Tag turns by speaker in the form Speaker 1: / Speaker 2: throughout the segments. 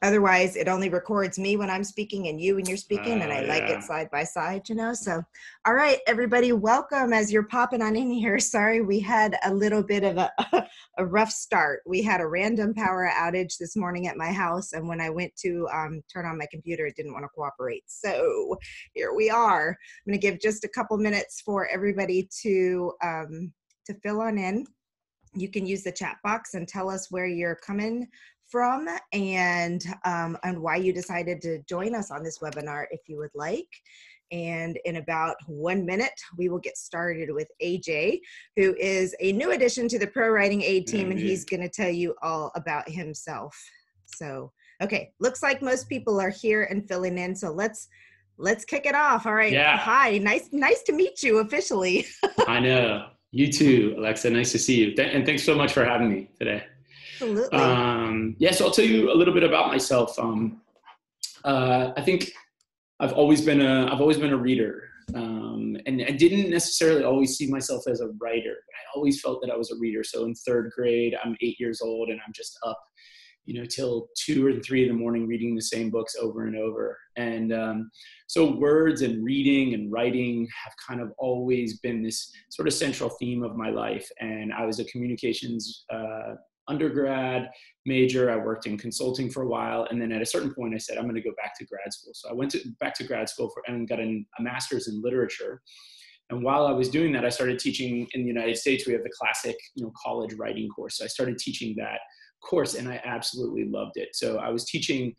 Speaker 1: Otherwise, it only records me when I'm speaking and you when you're speaking, and I like it
Speaker 2: Yeah.
Speaker 1: side by side, you know? So, all right, everybody, welcome as you're popping on in here. Sorry, we had a little bit of a rough start. We had a random power outage this morning at my house, and when I went to turn on my computer, it didn't want to cooperate. So here we are. I'm going to give just a couple minutes for everybody to fill on in. You can use the chat box and tell us where you're coming from and why you decided to join us on this webinar if you would like. And in about 1 minute, we will get started with AJ, who is a new addition to the ProWritingAid team, and he's going to tell you all about himself. So, okay, looks like most people are here and filling in. So let's kick it off. All right.
Speaker 2: Yeah.
Speaker 1: Hi, nice to meet you officially.
Speaker 2: I know. You too, Alexa. Nice to see you. And thanks so much for having me today.
Speaker 1: Absolutely.
Speaker 2: So I'll tell you a little bit about myself. I think I've always been a reader, and I didn't necessarily always see myself as a writer. I always felt that I was a reader. So in third grade, I'm 8 years old, and I'm just up, till 2 or 3 in the morning reading the same books over and over. And so words and reading and writing have kind of always been this sort of central theme of my life. And I was a communications undergrad major. I worked in consulting for a while. And then at a certain point, I said, I'm going to go back to grad school. So I went back to grad school and got a master's in literature. And while I was doing that, I started teaching in the United States. We have the classic, college writing course. So I started teaching that course, and I absolutely loved it. So I was teaching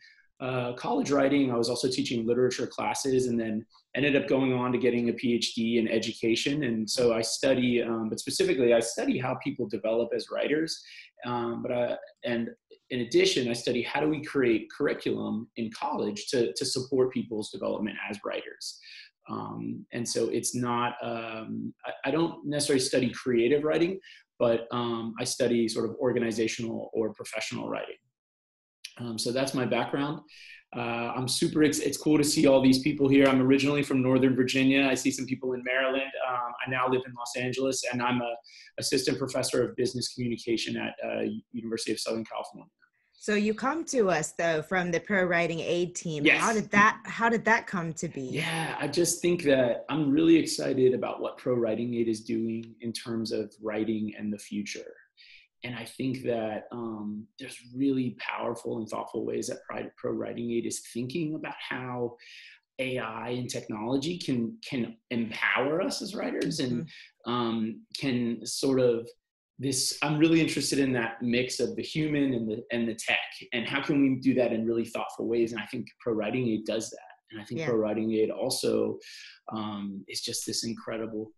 Speaker 2: college writing. I was also teaching literature classes, and then ended up going on to getting a PhD in education. And so I study, but specifically, I study how people develop as writers. And in addition, I study how do we create curriculum in college to support people's development as writers. And so it's not, I don't necessarily study creative writing, but I study sort of organizational or professional writing. So that's my background. I'm super, it's cool to see all these people here. I'm originally from Northern Virginia. I see some people in Maryland. I now live in Los Angeles, and I'm an assistant professor of business communication at University of Southern California.
Speaker 1: So you come to us though from the ProWritingAid team.
Speaker 2: Yes.
Speaker 1: How did that come to be?
Speaker 2: Yeah, I just think that I'm really excited about what ProWritingAid is doing in terms of writing and the future. And I think that there's really powerful and thoughtful ways that ProWritingAid is thinking about how AI and technology can empower us as writers, and can sort of I'm really interested in that mix of the human and the tech, and how can we do that in really thoughtful ways. And I think ProWritingAid does that. And I think ProWritingAid also is just this incredible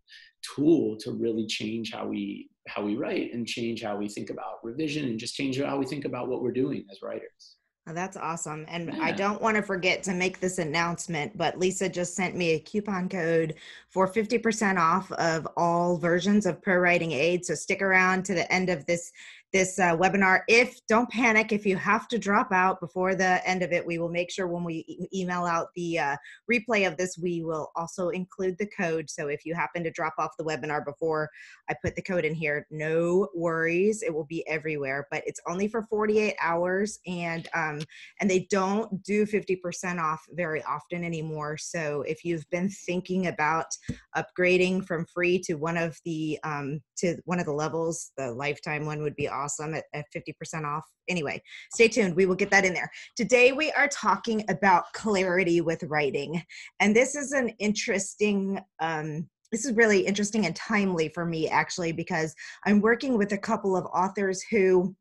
Speaker 2: tool to really change how we write, and change how we think about revision, and just change how we think about what we're doing as writers.
Speaker 1: Oh, that's awesome. And I don't want to forget to make this announcement, but Lisa just sent me a coupon code for 50% off of all versions of ProWritingAid. So stick around to the end of this webinar. Don't panic if you have to drop out before the end of it. We will make sure when we email out the replay of this, we will also include the code. So if you happen to drop off the webinar before I put the code in here, no worries. It will be everywhere, but it's only for 48 hours, and they don't do 50% off very often anymore. So if you've been thinking about upgrading from free to one of the levels, the lifetime one would be awesome at 50% off. Anyway, stay tuned. We will get that in there. Today, we are talking about clarity with writing. And this is an interesting, this is really interesting and timely for me, actually, because I'm working with a couple of authors who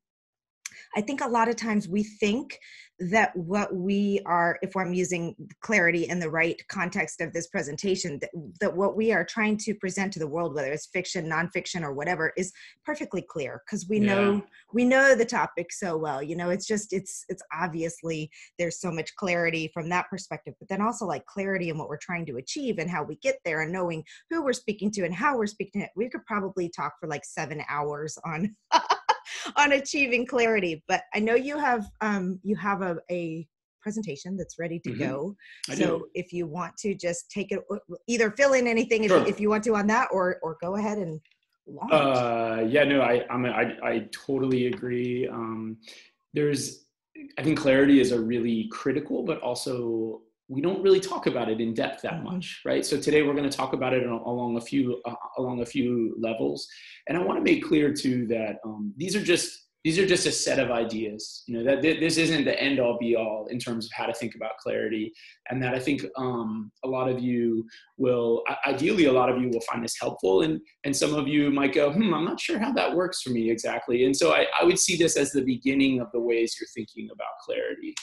Speaker 1: I think a lot of times we think that what we are, if I'm using clarity in the right context of this presentation, that what we are trying to present to the world, whether it's fiction, nonfiction, or whatever, is perfectly clear, because we know the topic so well. It's obviously there's so much clarity from that perspective, but then also like clarity in what we're trying to achieve and how we get there, and knowing who we're speaking to and how we're speaking to it. We could probably talk for like 7 hours on on achieving clarity, but I know you have a presentation that's ready to go. So if you want to just take it, either fill in anything if you want to on that, or go ahead and launch.
Speaker 2: I totally agree. There's I think clarity is a really critical, but also we don't really talk about it in depth that much, right? So today we're going to talk about it along a few levels, and I want to make clear too that these are just a set of ideas. You know, that this isn't the end all be all in terms of how to think about clarity, and that I think a lot of you will find this helpful, and some of you might go, I'm not sure how that works for me exactly. And so I would see this as the beginning of the ways you're thinking about clarity.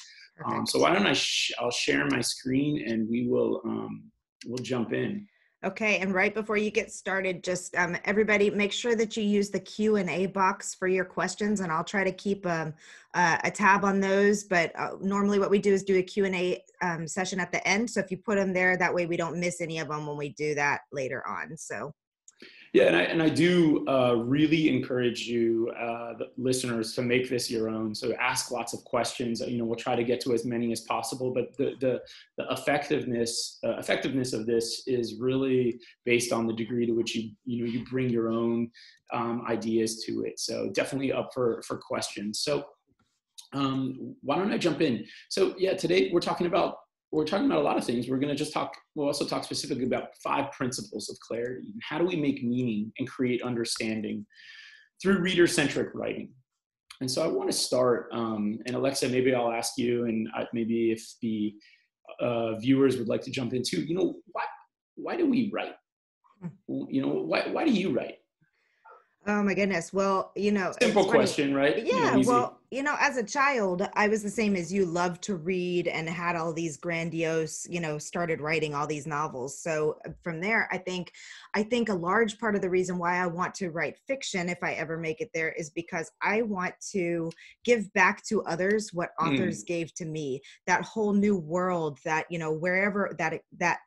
Speaker 2: So why don't I'll share my screen and we'll jump in.
Speaker 1: Okay, and right before you get started, just everybody make sure that you use the Q&A box for your questions, and I'll try to keep a tab on those. But normally what we do is do a Q&A session at the end. So if you put them there, that way we don't miss any of them when we do that later on. So.
Speaker 2: Yeah, and I do really encourage you, the listeners, to make this your own. So ask lots of questions. You know, we'll try to get to as many as possible, but the effectiveness of this is really based on the degree to which you bring your own ideas to it. So definitely up for questions. So why don't I jump in? So yeah, today we're talking about a lot of things. We'll also talk specifically about 5 principles of clarity. And how do we make meaning and create understanding through reader-centric writing? And so I want to start, and Alexa, maybe I'll ask you, and maybe if the viewers would like to jump in too, why do we write? Why do you write?
Speaker 1: Oh my goodness. Well,
Speaker 2: simple question, right?
Speaker 1: Yeah. Well, as a child, I was the same as you, loved to read and had all these grandiose, started writing all these novels. So from there, I think a large part of the reason why I want to write fiction, if I ever make it there, is because I want to give back to others what authors gave to me, that whole new world that, wherever that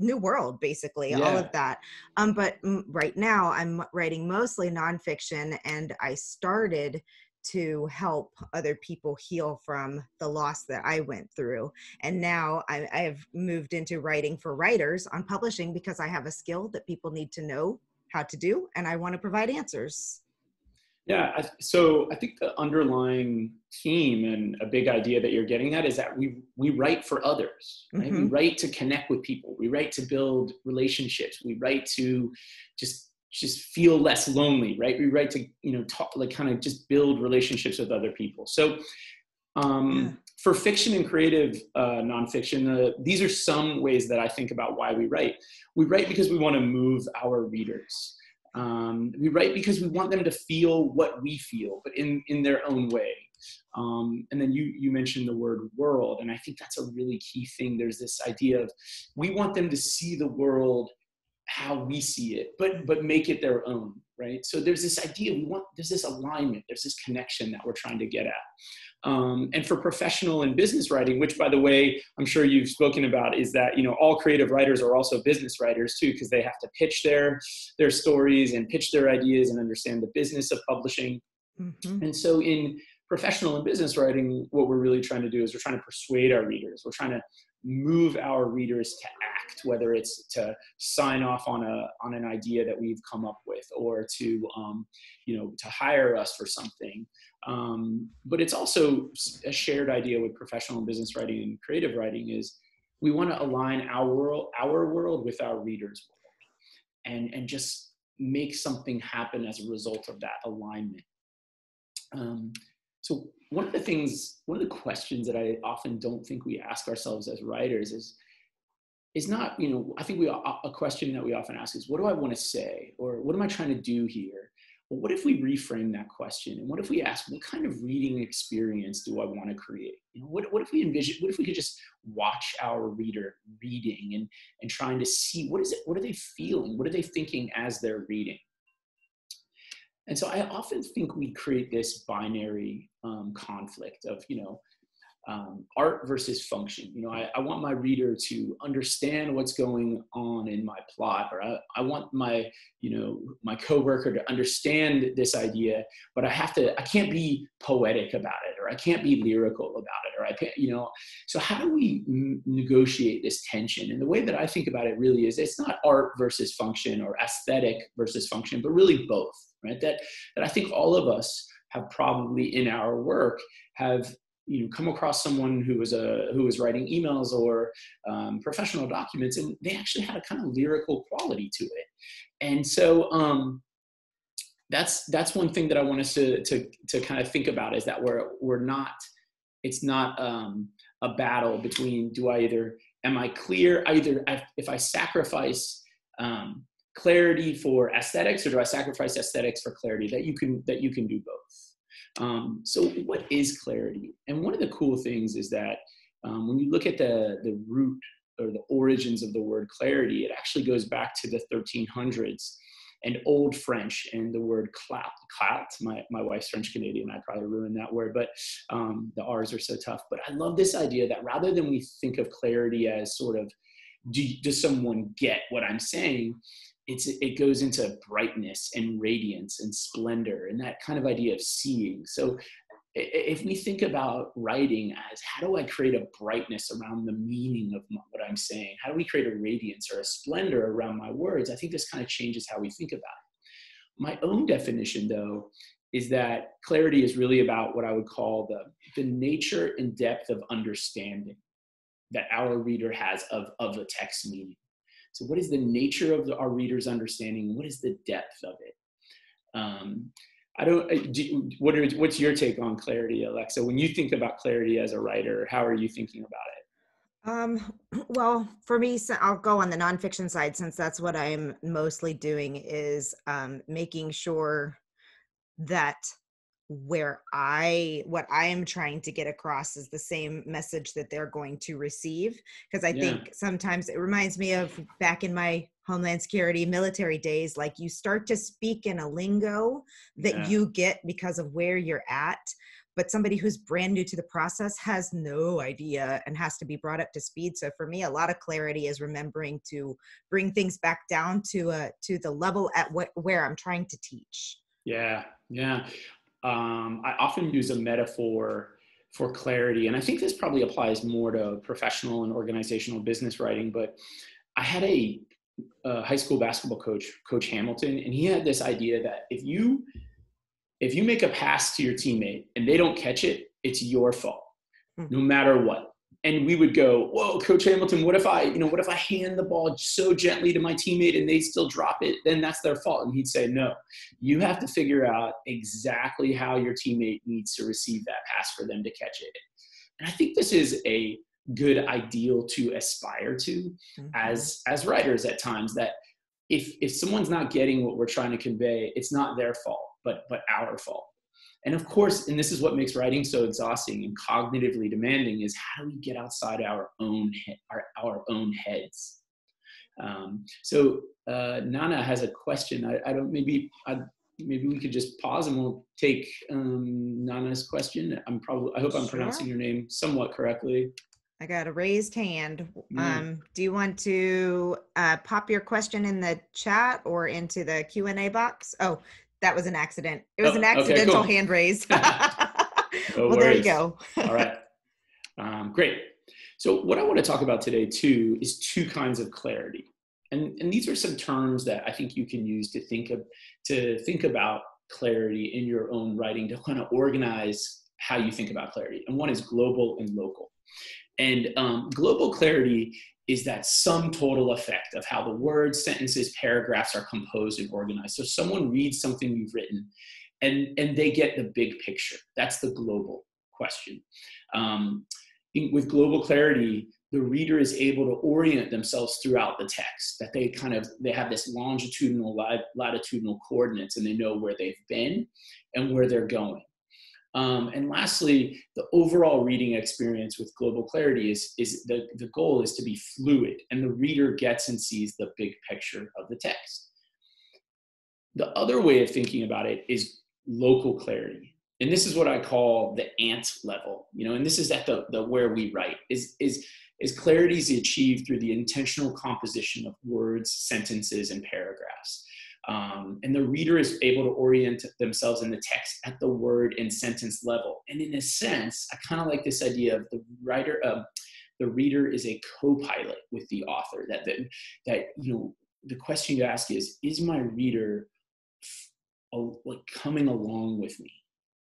Speaker 1: new world, basically, all of that. But right now I'm writing mostly nonfiction, and I started to help other people heal from the loss that I went through. And now I have moved into writing for writers on publishing, because I have a skill that people need to know how to do, and I want to provide answers.
Speaker 2: Yeah, so I think the underlying theme and a big idea that you're getting at is that we write for others, right? We write to connect with people. We write to build relationships. We write to just feel less lonely, right? We write to, talk, like kind of just build relationships with other people. So for fiction and creative nonfiction, these are some ways that I think about why we write. We write because we want to move our readers. We write because we want them to feel what we feel, but in their own way. And then you mentioned the word world, and I think that's a really key thing. There's this idea of we want them to see the world how we see it, but make it their own, right? So there's this idea, there's this alignment, there's this connection that we're trying to get at. And for professional and business writing, which, by the way, I'm sure you've spoken about, is that, all creative writers are also business writers too, because they have to pitch their stories and pitch their ideas and understand the business of publishing. And so in professional and business writing, what we're really trying to do is we're trying to persuade our readers. We're trying to move our readers to act, whether it's to sign off on an idea that we've come up with, or to to hire us for something. But it's also a shared idea with professional and business writing and creative writing, is we want to align our world with our readers' world, and just make something happen as a result of that alignment. So one of the questions that I often don't think we ask ourselves as writers is not, I think a question that we often ask is, what do I want to say? Or what am I trying to do here? Well, what if we reframe that question? And what if we ask, what kind of reading experience do I want to create? What if we could just watch our reader reading and trying to see, what are they feeling? What are they thinking as they're reading? And so I often think we create this binary conflict of, art versus function. I want my reader to understand what's going on in my plot, or I want my coworker to understand this idea, but I can't be poetic about it, or I can't be lyrical about it, or I can't, so how do we negotiate this tension? And the way that I think about it really is, it's not art versus function or aesthetic versus function, but really both, right? That I think all of us have probably in our work have come across someone who was writing emails or professional documents, and they actually had a kind of lyrical quality to it. And so that's one thing that I want us to kind of think about, is that it's not a battle between, am I clear? If I sacrifice clarity for aesthetics, or do I sacrifice aesthetics for clarity? That you can do both. So what is clarity? And one of the cool things is that when you look at the root or the origins of the word clarity, it actually goes back to the 1300s and Old French, and the word clout. My wife's French Canadian. I probably ruined that word, but the R's are so tough. But I love this idea that rather than we think of clarity as sort of, does someone get what I'm saying? It goes into brightness and radiance and splendor and that kind of idea of seeing. So if we think about writing as, how do I create a brightness around the meaning of what I'm saying? How do we create a radiance or a splendor around my words? I think this kind of changes how we think about it. My own definition, though, is that clarity is really about what I would call the nature and depth of understanding that our reader has of the text meaning. So what is the nature of our reader's understanding? What is the depth of it? What's your take on clarity, Alexa? When you think about clarity as a writer, how are you thinking about
Speaker 1: it? Well, for me, so I'll go on the nonfiction side, since that's what I'm mostly doing, is making sure that what I am trying to get across is the same message that they're going to receive. Because I think sometimes it reminds me of back in my Homeland Security military days, like you start to speak in a lingo that you get because of where you're at, but somebody who's brand new to the process has no idea and has to be brought up to speed. So for me, a lot of clarity is remembering to bring things back down to the level at where I'm trying to teach.
Speaker 2: Yeah. I often use a metaphor for clarity, and I think this probably applies more to professional and organizational business writing, but I had a high school basketball coach, Coach Hamilton, and he had this idea that if you make a pass to your teammate and they don't catch it, it's your fault, no matter what. And we would go, whoa, Coach Hamilton, what if I hand the ball so gently to my teammate and they still drop it? Then that's their fault. And he'd say, no, you have to figure out exactly how your teammate needs to receive that pass for them to catch it. And I think this is a good ideal to aspire to as writers at times, that if someone's not getting what we're trying to convey, it's not their fault, but our fault. And of course, and this is what makes writing so exhausting and cognitively demanding, is how do we get outside our own heads? So Nana has a question. Maybe we could just pause and we'll take Nana's question. I hope I'm pronouncing your name somewhat correctly.
Speaker 1: I got a raised hand. Do you want to pop your question in the chat or into the Q&A box? Oh, that was an accident. It was an accidental hand raise.
Speaker 2: No
Speaker 1: well,
Speaker 2: worries.
Speaker 1: There you go.
Speaker 2: All right. Great. So what I want to talk about today too is two kinds of clarity. And these are some terms that I think you can use to think about clarity in your own writing, to kind of organize how you think about clarity. And one is global and local. And global clarity is that sum total effect of how the words, sentences, paragraphs are composed and organized. So someone reads something you've written and they get the big picture. That's the global question. With global clarity, the reader is able to orient themselves throughout the text, that they have this longitudinal, latitudinal coordinates, and they know where they've been and where they're going. And lastly, the overall reading experience with global clarity is the goal is to be fluid, and the reader gets and sees the big picture of the text. The other way of thinking about it is local clarity. And this is what I call the ant level, and this is at the where we write, is clarity is achieved through the intentional composition of words, sentences, and paragraphs. And the reader is able to orient themselves in the text at the word and sentence level. And in a sense, I kind of like this idea of the reader is a co-pilot with the author, that the question you ask is my reader coming along with me?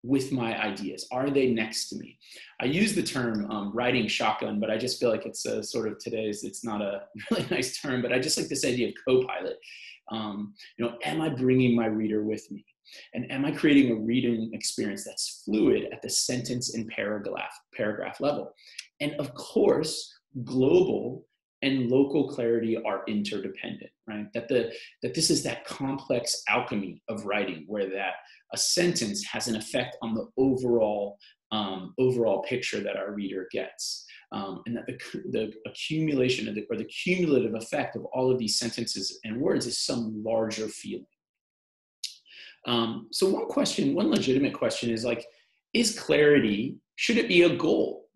Speaker 2: with my ideas? Are they next to me? I use the term riding shotgun, but I just feel like it's a sort of today's, it's not a really nice term, but I just like this idea of co-pilot. Am I bringing my reader with me? And am I creating a reading experience that's fluid at the sentence and paragraph level? And of course, global and local clarity are interdependent, right? That this is that complex alchemy of writing, where that a sentence has an effect on the overall picture that our reader gets, and that the accumulation of the cumulative effect of all of these sentences and words is some larger feeling. So one legitimate question is like, is clarity, should it be a goal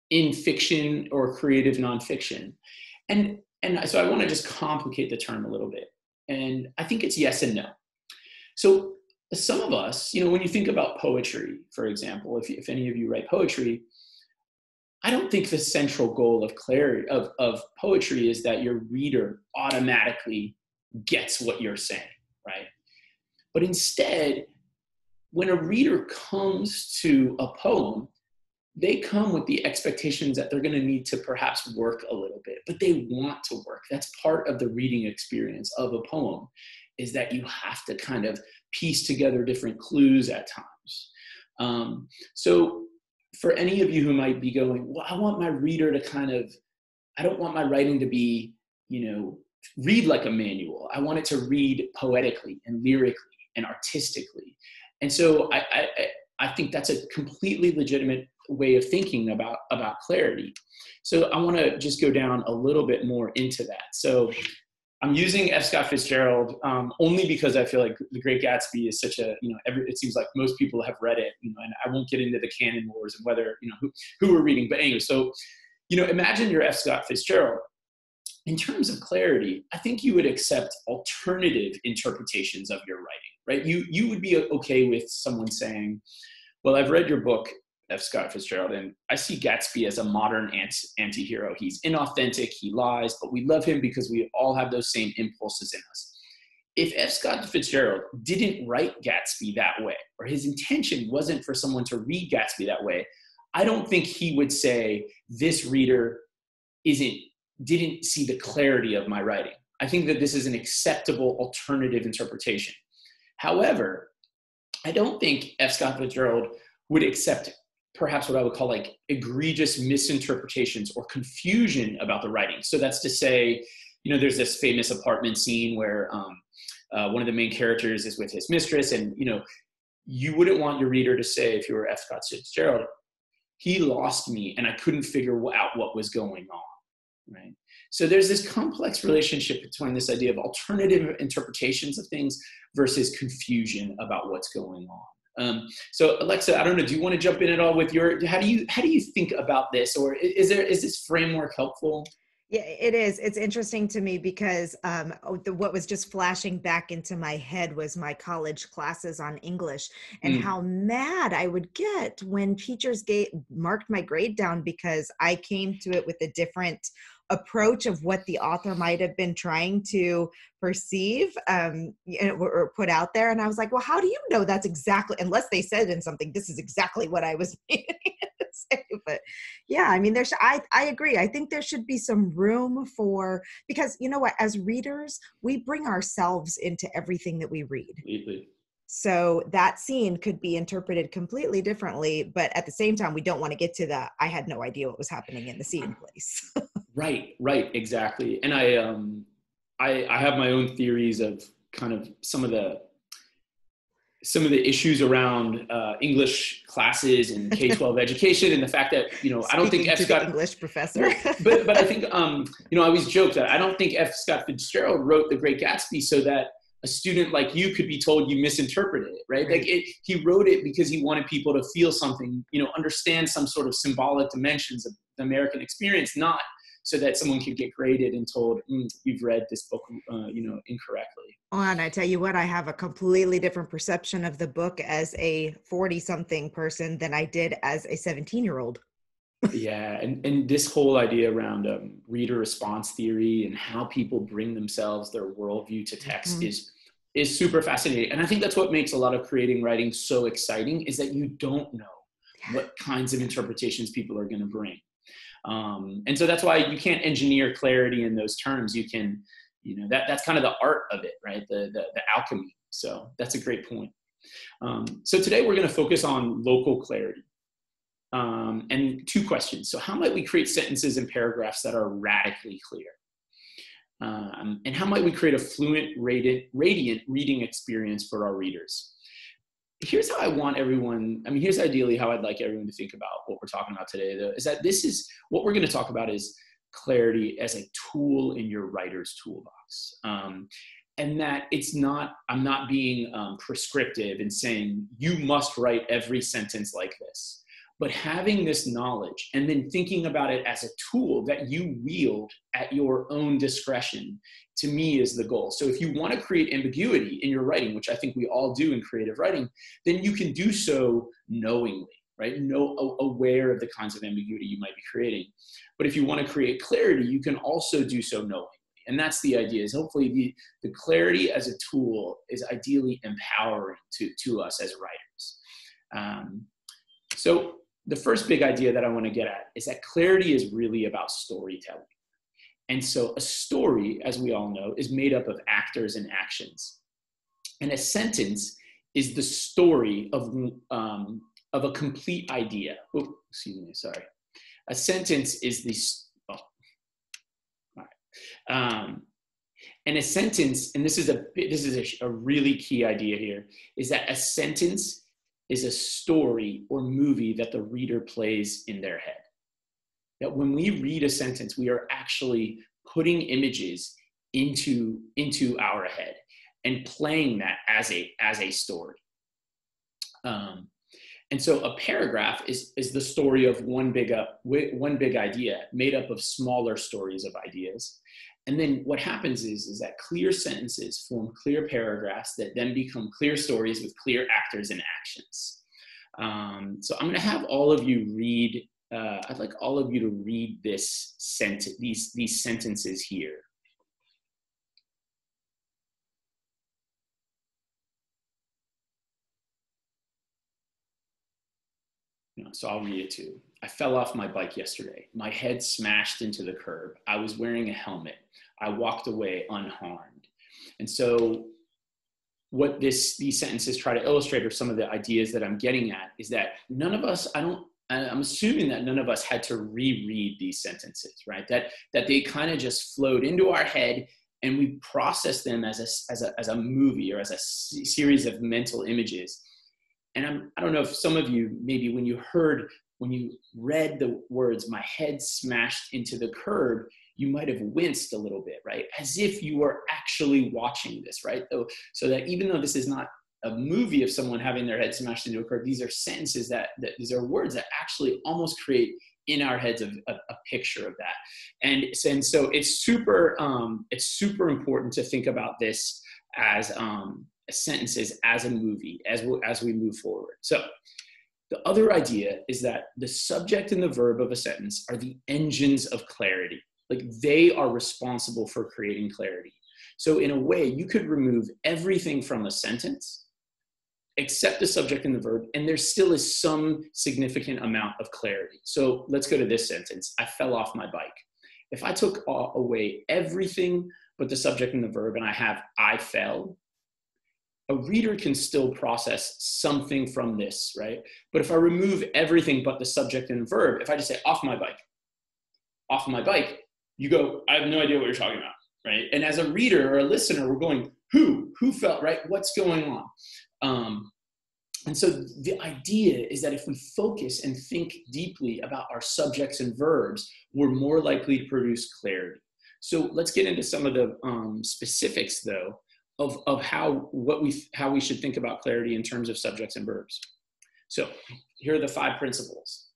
Speaker 2: in fiction or creative nonfiction? And so I want to just complicate the term a little bit. And I think it's yes and no. So some of us, when you think about poetry, for example, if any of you write poetry, I don't think the central goal of clarity of poetry is that your reader automatically gets what you're saying, right? But instead, when a reader comes to a poem, they come with the expectations that they're going to need to perhaps work a little bit, but they want to work. That's part of the reading experience of a poem, is that you have to kind of piece together different clues at times. So for any of you who might be going, well, I want my reader to I don't want my writing to be, read like a manual. I want it to read poetically and lyrically and artistically. And so I think that's a completely legitimate way of thinking about clarity. So I want to just go down a little bit more into that. So I'm using F. Scott Fitzgerald only because I feel like The Great Gatsby is such a, it seems like most people have read it, and I won't get into the canon wars and whether, who we're reading. But anyway, so, imagine you're F. Scott Fitzgerald. In terms of clarity, I think you would accept alternative interpretations of your writing, right? You would be okay with someone saying, well, I've read your book, F. Scott Fitzgerald, and I see Gatsby as a modern anti-hero. He's inauthentic, he lies, but we love him because we all have those same impulses in us. If F. Scott Fitzgerald didn't write Gatsby that way, or his intention wasn't for someone to read Gatsby that way, I don't think he would say, this reader didn't see the clarity of my writing. I think that this is an acceptable alternative interpretation. However, I don't think F. Scott Fitzgerald would accept perhaps what I would call like egregious misinterpretations or confusion about the writing. So that's to say, there's this famous apartment scene where one of the main characters is with his mistress, and you wouldn't want your reader to say, if you were F. Scott Fitzgerald, he lost me and I couldn't figure out what was going on, right? So there's this complex relationship between this idea of alternative interpretations of things versus confusion about what's going on. So Alexa, I don't know, do you want to jump in at all with how do you think about this, or is this framework helpful?
Speaker 1: Yeah, it is. It's interesting to me because what was just flashing back into my head was my college classes on English, and how mad I would get when teachers marked my grade down because I came to it with a different approach of what the author might have been trying to perceive or put out there. And I was like, well, how do you know that's exactly, unless they said in something, this is exactly what I was meaning to say. But yeah, I mean, I agree. I think there should be some room for, because you know what, as readers, we bring ourselves into everything that we read.
Speaker 2: Completely.
Speaker 1: So that scene could be interpreted completely differently, but at the same time, we don't want to get to the, I had no idea what was happening in the scene place.
Speaker 2: Right, exactly. And I have my own theories of kind of some of the issues around English classes and K-12 education, and the fact that, I don't think F. Scott
Speaker 1: English professor,
Speaker 2: but I think, I always joke that I don't think F. Scott Fitzgerald wrote The Great Gatsby so that a student like you could be told you misinterpreted it, right? Like he wrote it because he wanted people to feel something, understand some sort of symbolic dimensions of the American experience, not so that someone could get graded and told, you've read this book, incorrectly.
Speaker 1: Oh, and I tell you what, I have a completely different perception of the book as a 40-something person than I did as a 17-year-old.
Speaker 2: Yeah, and this whole idea around reader response theory and how people bring themselves, their worldview to text is is super fascinating. And I think that's what makes a lot of creating writing so exciting, is that you don't know what kinds of interpretations people are going to bring. And so that's why you can't engineer clarity in those terms. You can, that's kind of the art of it, right? The alchemy. So that's a great point. So today we're going to focus on local clarity. And two questions. So how might we create sentences and paragraphs that are radically clear? And how might we create a fluent, radiant reading experience for our readers? Here's how I want everyone, here's ideally how I'd like everyone to think about what we're talking about today, though, is that what we're going to talk about is clarity as a tool in your writer's toolbox. And that I'm not being prescriptive and saying, you must write every sentence like this. But having this knowledge and then thinking about it as a tool that you wield at your own discretion, to me, is the goal. So if you want to create ambiguity in your writing, which I think we all do in creative writing, then you can do so knowingly, right? Aware of the kinds of ambiguity you might be creating. But if you want to create clarity, you can also do so knowingly. And that's the idea, is hopefully the clarity as a tool is ideally empowering to us as writers. So the first big idea that I want to get at is that clarity is really about storytelling. And so a story, as we all know, is made up of actors and actions. And a sentence is the story of a complete idea. Oh, excuse me, sorry. A sentence is all right. And a sentence, and this is a really key idea here, is that a sentence is a story or movie that the reader plays in their head. That when we read a sentence, we are actually putting images into our head and playing that as a story. And so a paragraph is the story of one big idea made up of smaller stories of ideas. And then what happens is that clear sentences form clear paragraphs that then become clear stories with clear actors and actions. So I'm going to have all of you read. I'd like all of you to read these sentences here. So I'll read it too. I fell off my bike yesterday. My head smashed into the curb. I was wearing a helmet. I walked away unharmed. And so what these sentences try to illustrate, or some of the ideas that I'm getting at, is that none of us, I'm assuming that none of us had to reread these sentences, right? That they kind of just flowed into our head and we processed them as a movie or as a series of mental images. And I don't know if some of you, maybe when you read the words, my head smashed into the curb, you might have winced a little bit, right? As if you were actually watching this, right? So that even though this is not a movie of someone having their head smashed into a curb, these are sentences these are words that actually almost create in our heads a picture of that. And so it's super important to think about this as sentences as a movie as we move forward. So the other idea is that the subject and the verb of a sentence are the engines of clarity. Like, they are responsible for creating clarity. So in a way, you could remove everything from a sentence except the subject and the verb, and there still is some significant amount of clarity. So let's go to this sentence. I fell off my bike. If I took away everything but the subject and the verb, and I have I fell, a reader can still process something from this, right? But if I remove everything but the subject and verb, if I just say off my bike, you go, I have no idea what you're talking about, right? And as a reader or a listener, we're going, who felt, right? What's going on? And so the idea is that if we focus and think deeply about our subjects and verbs, we're more likely to produce clarity. So let's get into some of the specifics, though, of how we should think about clarity in terms of subjects and verbs. So here are the 5 principles.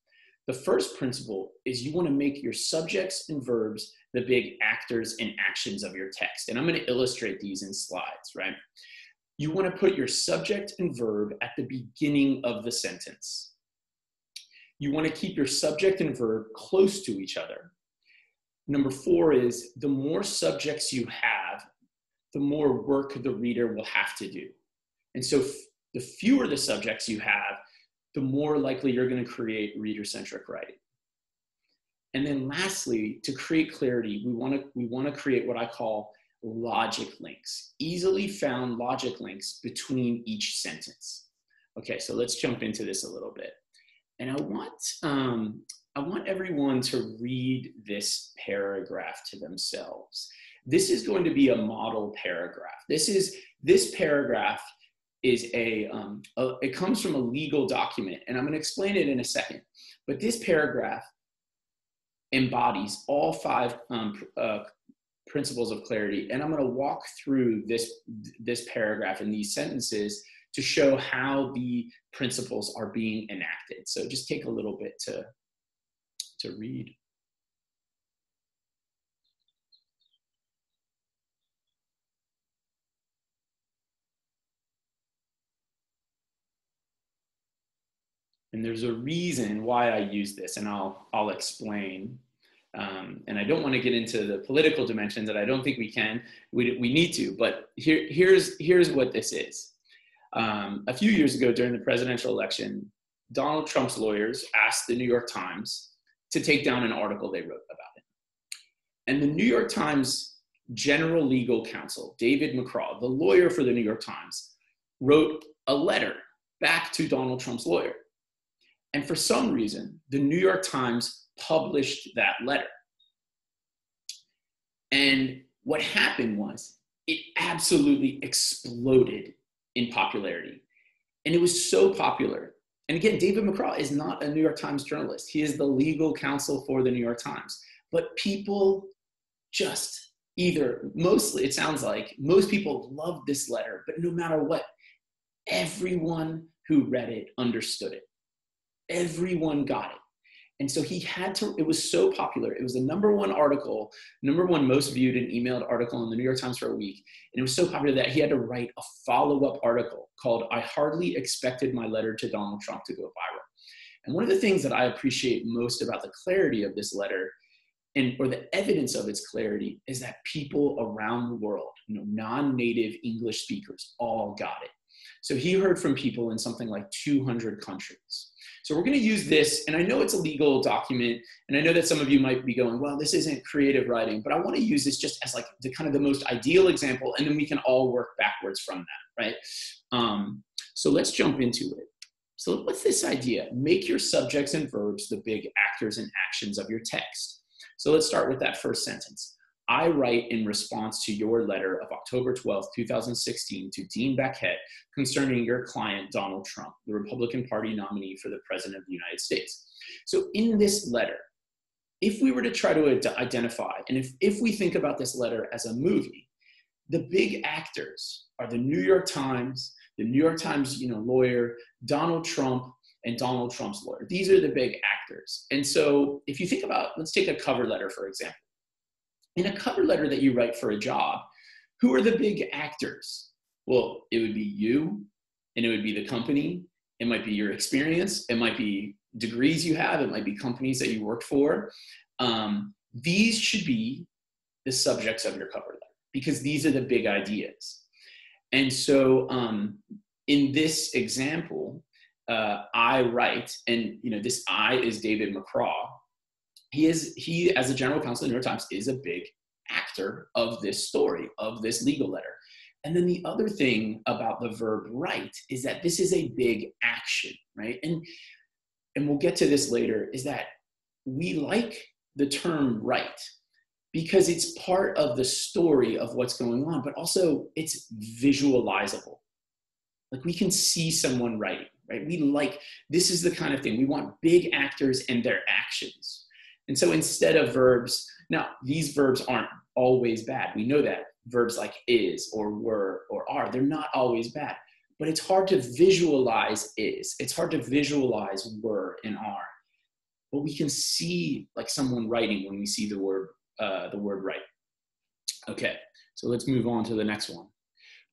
Speaker 2: The first principle is you want to make your subjects and verbs the big actors and actions of your text. And I'm going to illustrate these in slides, right? You want to put your subject and verb at the beginning of the sentence. You want to keep your subject and verb close to each other. Number 4 is the more subjects you have, the more work the reader will have to do. And so the fewer the subjects you have, the more likely you're going to create reader-centric writing. And then lastly, to create clarity, we want to create what I call logic links, easily found logic links between each sentence. Okay, so let's jump into this a little bit. And I want everyone to read this paragraph to themselves. This is going to be a model paragraph. This paragraph is it comes from a legal document, and I'm going to explain it in a second. But this paragraph embodies all 5 principles of clarity, and I'm going to walk through this paragraph and these sentences to show how the principles are being enacted. So just take a little bit to read. And there's a reason why I use this, and I'll explain. And I don't want to get into the political dimension that I don't think we can. We need to, but here's what this is. A few years ago during the presidential election, Donald Trump's lawyers asked the New York Times to take down an article they wrote about it. And the New York Times general legal counsel, David McCraw, the lawyer for the New York Times, wrote a letter back to Donald Trump's lawyer. And for some reason, the New York Times published that letter. And what happened was it absolutely exploded in popularity. And it was so popular. And again, David McCraw is not a New York Times journalist. He is the legal counsel for the New York Times. But people just mostly, it sounds like, most people loved this letter, but no matter what, everyone who read it understood it. Everyone got it. And so it was so popular. It was the #1 article, #1 most viewed and emailed article in the New York Times for a week. And it was so popular that he had to write a follow-up article called "I Hardly Expected My Letter to Donald Trump to Go Viral." And one of the things that I appreciate most about the clarity of this letter, or the evidence of its clarity, is that people around the world, non-native English speakers, all got it. So he heard from people in something like 200 countries. So we're going to use this, and I know it's a legal document, and I know that some of you might be going, well, this isn't creative writing, but I want to use this just as like the most ideal example, and then we can all work backwards from that, right? So let's jump into it. So what's this idea? Make your subjects and verbs the big actors and actions of your text. So let's start with that first sentence. I write in response to your letter of October 12th, 2016 to Dean Baquet concerning your client, Donald Trump, the Republican Party nominee for the President of the United States. So in this letter, if we were to try to identify, and if we think about this letter as a movie, the big actors are the New York Times lawyer, Donald Trump, and Donald Trump's lawyer. These are the big actors. And so if you think about, let's take a cover letter, for example. In a cover letter that you write for a job, who are the big actors? Well, it would be you, and it would be the company. It might be your experience. It might be degrees you have. It might be companies that you worked for. These should be the subjects of your cover letter because these are the big ideas. And so in this example, I write, and this I is David McCraw. He, as a general counsel of the New York Times, is a big actor of this story, of this legal letter. And then the other thing about the verb write is that this is a big action, right? And we'll get to this later, is that we like the term write because it's part of the story of what's going on, but also it's visualizable. Like we can see someone writing, right? This is the kind of thing, we want big actors and their actions. And so instead of verbs, now these verbs aren't always bad. We know that verbs like is or were or are, they're not always bad, but it's hard to visualize is. It's hard to visualize were and are. But we can see like someone writing when we see the word write. Okay, so let's move on to the next one.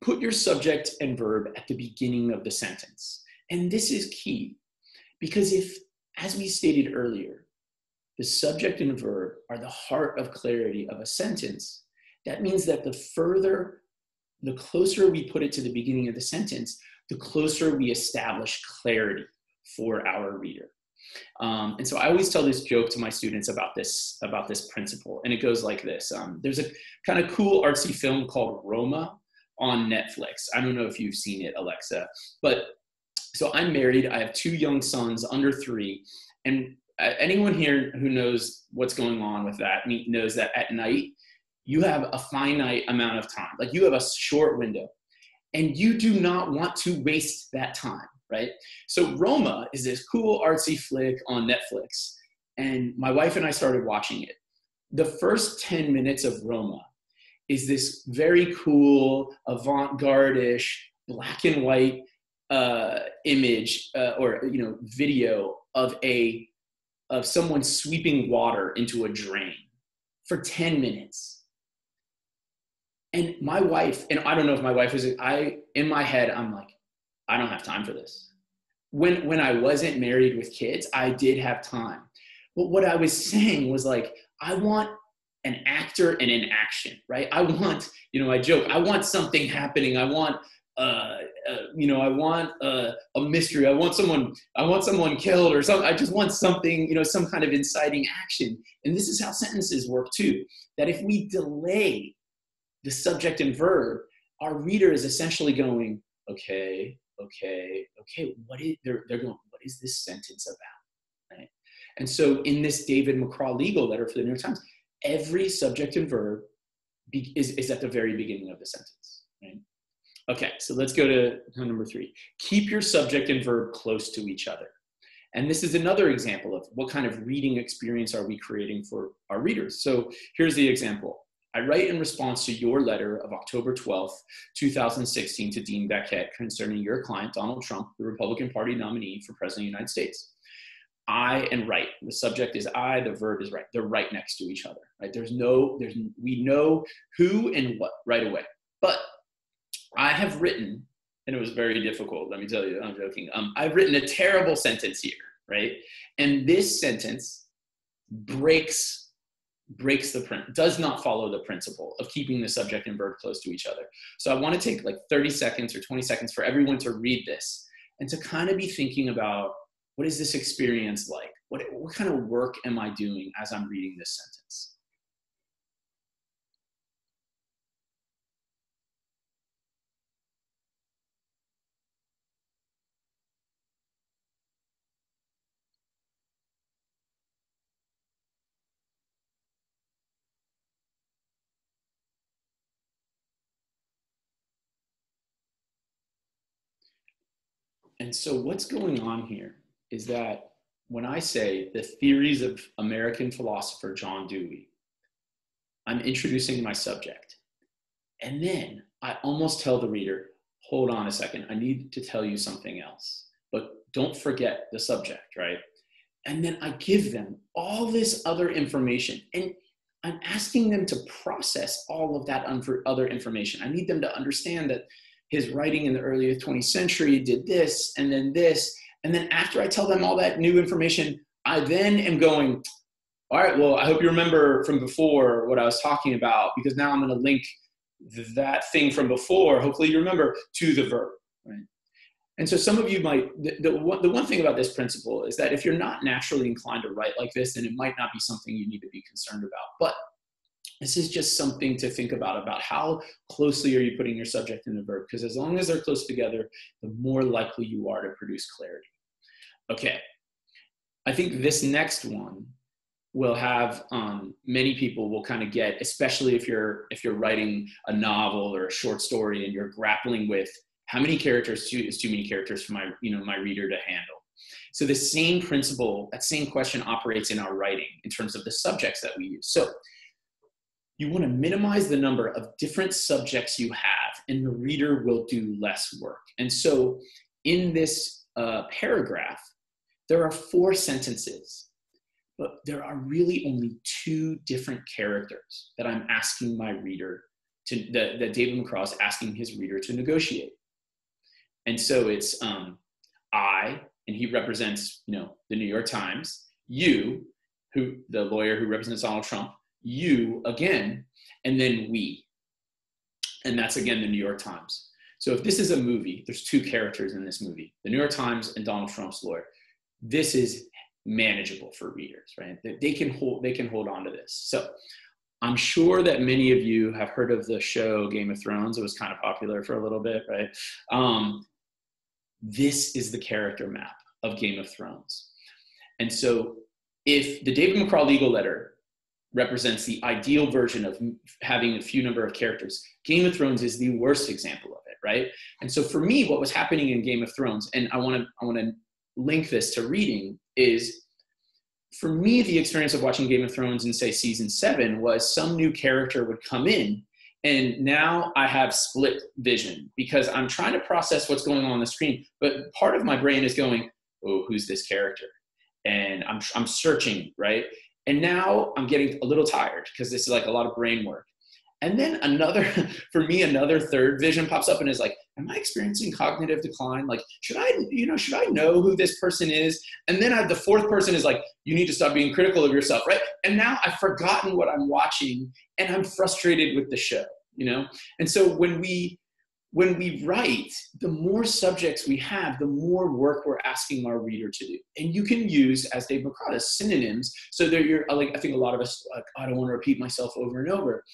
Speaker 2: Put your subject and verb at the beginning of the sentence. And this is key because as we stated earlier, the subject and verb are the heart of clarity of a sentence. That means that the further the closer we put it to the beginning of the sentence, the closer we establish clarity for our reader. And so I always tell this joke to my students about this principle, and it goes like this. There's a kind of cool artsy film called Roma on Netflix. I don't know if you've seen it, Alexa, but so I'm married. I have 2 young sons under 3, and anyone here who knows what's going on with that knows that at night you have a finite amount of time. Like, you have a short window, and you do not want to waste that time, right? So Roma is this cool artsy flick on Netflix, and my wife and I started watching it. The first 10 minutes of Roma is this very cool, avant-garde-ish, black and white image or video of someone sweeping water into a drain for 10 minutes. And my wife, and I don't know if my wife is, in my head, I'm like, I don't have time for this. When I wasn't married with kids, I did have time. But what I was saying was, like, I want an actor and an action, right? I want, I joke, I want something happening. I want, I want a mystery. I want someone killed or something. I just want something, some kind of inciting action. And this is how sentences work too. That if we delay the subject and verb, our reader is essentially going, okay. They're going, what is this sentence about, right? And so in this David McCraw legal letter for the New York Times, every subject and verb is at the very beginning of the sentence, right? Okay, so let's go to number 3. Keep your subject and verb close to each other. And this is another example of what kind of reading experience are we creating for our readers. So here's the example. I write in response to your letter of October 12th, 2016 to Dean Beckett concerning your client, Donald Trump, the Republican Party nominee for President of the United States. I and write. The subject is I, the verb is write. They're right next to each other, right? We know who and what right away. But I have written, and it was very difficult, let me tell you, I'm joking. I've written a terrible sentence here, right? And this sentence does not follow the principle of keeping the subject and verb close to each other. So I want to take like 30 seconds or 20 seconds for everyone to read this and to kind of be thinking about, what is this experience like? What kind of work am I doing as I'm reading this sentence? And so what's going on here is that when I say the theories of American philosopher John Dewey, I'm introducing my subject. And then I almost tell the reader, hold on a second, I need to tell you something else. But don't forget the subject, right? And then I give them all this other information. And I'm asking them to process all of that other information. I need them to understand that his writing in the early 20th century did this, and then this. And then after I tell them all that new information, I then am going, all right, well, I hope you remember from before what I was talking about, because now I'm going to link that thing from before, hopefully you remember, to the verb, right? And so some of you might, the one thing about this principle is that if you're not naturally inclined to write like this, then it might not be something you need to be concerned about. But this is just something to think about how closely are you putting your subject and the verb? Because as long as they're close together, the more likely you are to produce clarity. Okay, I think this next one will have many people will kind of get, especially if you're writing a novel or a short story and you're grappling with how many characters is too many characters for my reader to handle. So the same principle, that same question operates in our writing in terms of the subjects that we use. So you want to minimize the number of different subjects you have, and the reader will do less work. And so in this paragraph, there are 4 sentences, but there are really only 2 different characters that I'm asking my reader that David McCraw is asking his reader to negotiate. And so it's I, and he represents, the New York Times, you, the lawyer who represents Donald Trump, you again, and then we. And that's, again, the New York Times. So if this is a movie, there's two characters in this movie, the New York Times and Donald Trump's lawyer. This is manageable for readers, right? They can hold on to this. So I'm sure that many of you have heard of the show Game of Thrones. It was kind of popular for a little bit, right? This is the character map of Game of Thrones. And so if the David McCraw legal letter represents the ideal version of having a few number of characters, Game of Thrones is the worst example of it, right? And so for me, what was happening in Game of Thrones, and I want to link this to reading, is for me, the experience of watching Game of Thrones in, say, season 7 was some new character would come in, and now I have split vision because I'm trying to process what's going on the screen, but part of my brain is going, oh, who's this character? And I'm searching, right? And now I'm getting a little tired because this is like a lot of brain work. And then another third vision pops up and is like, am I experiencing cognitive decline? Like, should I know who this person is? And then the fourth person is like, you need to stop being critical of yourself, right? And now I've forgotten what I'm watching and I'm frustrated with the show, And so when we write, the more subjects we have, the more work we're asking our reader to do. And you can use, as Dave McCraw does, synonyms. So I think a lot of us, I don't want to repeat myself over and over.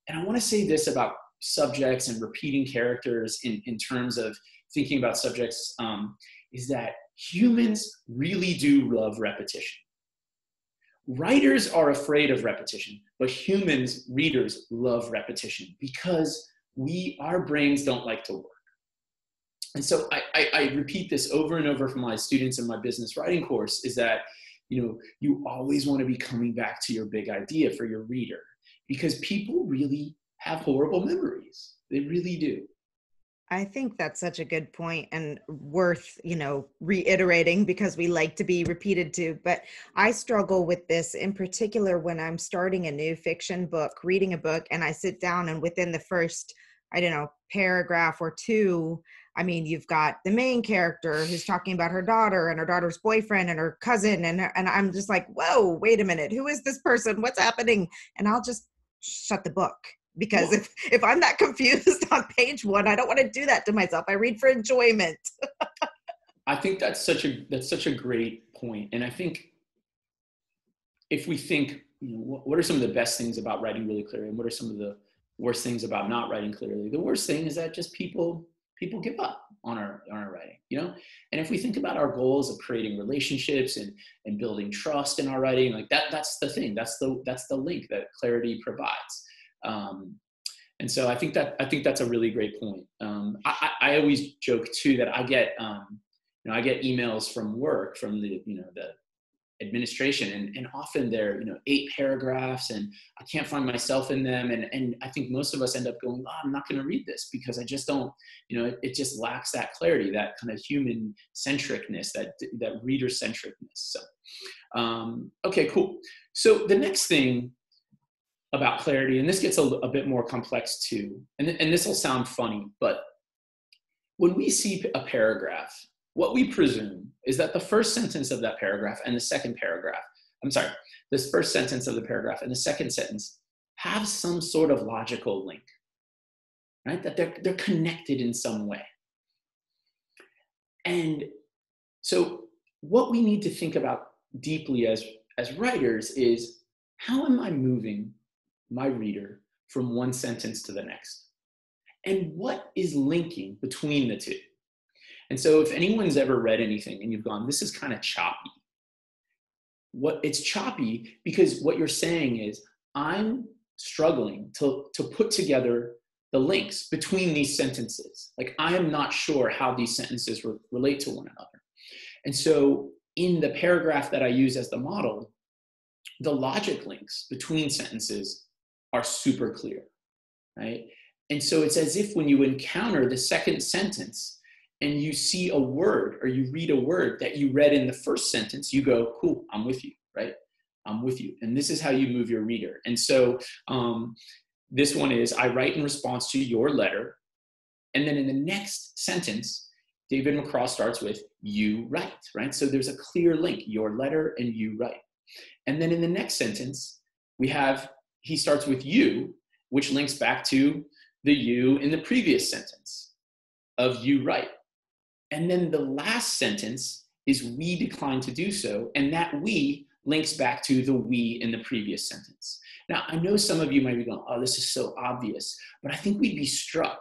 Speaker 2: And I want to say this about subjects and repeating characters in terms of thinking about subjects, is that humans really do love repetition. Writers are afraid of repetition, but readers love repetition because our brains don't like to work. And so I repeat this over and over for my students in my business writing course, is that, you always want to be coming back to your big idea for your reader, because people really have horrible memories. They really do.
Speaker 1: I think that's such a good point and worth, reiterating, because we like to be repeated to. But I struggle with this in particular when I'm starting a new fiction book, reading a book, and I sit down and within the first, paragraph or two, you've got the main character who's talking about her daughter and her daughter's boyfriend and her cousin. And I'm just like, whoa, wait a minute. Who is this person? What's happening? And I'll just shut the book. Because if I'm that confused on page 1, I don't want to do that to myself. I read for enjoyment.
Speaker 2: I think that's such a great point. And I think if we think, what are some of the best things about writing really clearly, and what are some of the worst things about not writing clearly? The worst thing is that just people give up on our writing, And if we think about our goals of creating relationships and building trust in our writing, like that's the thing. That's the link that clarity provides. And so I think that's a really great point. I always joke too that I get emails from work, from the administration, and often they're 8 paragraphs, and I can't find myself in them, and I think most of us end up going, I'm not going to read this because I just don't, it just lacks that clarity, that kind of human centricness, that reader centricness. So okay, cool. So the next thing about clarity, and this gets a bit more complex too, and this will sound funny, but when we see a paragraph, what we presume is that the first sentence of that paragraph and the second paragraph, this first sentence of the paragraph and the second sentence have some sort of logical link, right? That they're connected in some way. And so what we need to think about deeply as writers is, how am I moving my reader from one sentence to the next? And what is linking between the two? And so if anyone's ever read anything and you've gone, this is kind of choppy. It's choppy because what you're saying is, I'm struggling to put together the links between these sentences. Like, I am not sure how these sentences relate to one another. And so in the paragraph that I use as the model, the logic links between sentences are super clear, right? And so it's as if when you encounter the second sentence and you see a word, or you read a word that you read in the first sentence, you go, cool, I'm with you, right? I'm with you. And this is how you move your reader. And so this one is, I write in response to your letter. And then in the next sentence, David McCraw starts with, you write, right? So there's a clear link, your letter and you write. And then in the next sentence, he starts with you, which links back to the you in the previous sentence of you write. And then the last sentence is we decline to do so. And that we links back to the we in the previous sentence. Now, I know some of you might be going, oh, this is so obvious, but I think we'd be struck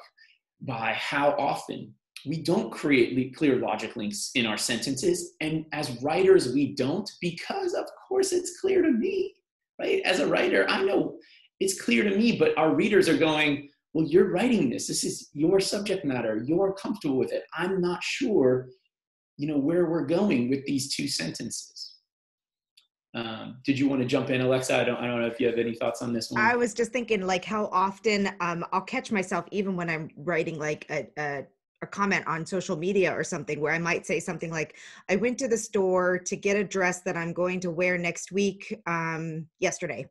Speaker 2: by how often we don't create clear logic links in our sentences. And as writers, we don't, because of course it's clear to me, right? As a writer, I know it's clear to me, but our readers are going, well, you're writing this. This is your subject matter. You're comfortable with it. I'm not sure, where we're going with these two sentences. Did you want to jump in, Alexa? I don't know if you have any thoughts on this one.
Speaker 1: I was just thinking, like, how often I'll catch myself even when I'm writing like a comment on social media or something, where I might say something like, I went to the store to get a dress that I'm going to wear next week yesterday.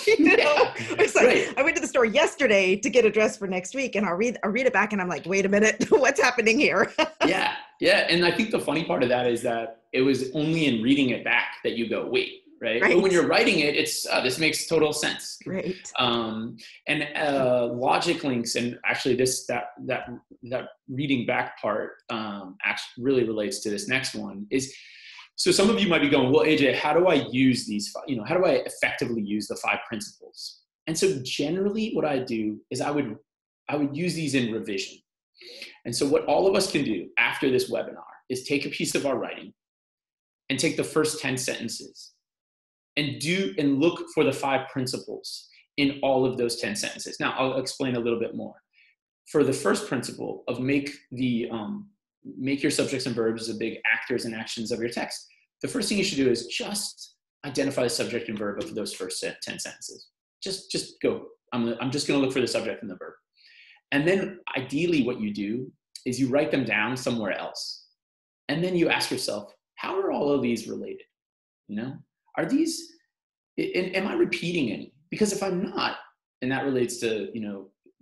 Speaker 2: Yeah,
Speaker 1: it's like, right. I went to the store yesterday to get a dress for next week, and I'll read it back and I'm like, wait a minute, what's happening here?
Speaker 2: Yeah. And I think the funny part of that is that it was only in reading it back that you go, wait, right? But when you're writing it, it's this makes total sense.
Speaker 1: Right.
Speaker 2: And logic links, and actually that reading back part actually really relates to this next one. So some of you might be going, well, AJ, how do I use these? How do I effectively use the 5 principles? And so generally, what I do is I would use these in revision. And so what all of us can do after this webinar is take a piece of our writing and take the first 10 sentences and look for the 5 principles in all of those 10 sentences. Now, I'll explain a little bit more. For the first principle of make your subjects and verbs the big actors and actions of your text, the first thing you should do is just identify the subject and verb of those first 10 sentences. Just go. I'm just going to look for the subject and the verb. And then ideally what you do is you write them down somewhere else. And then you ask yourself, how are all of these related? Are these, am I repeating any? Because if I'm not, and that relates to,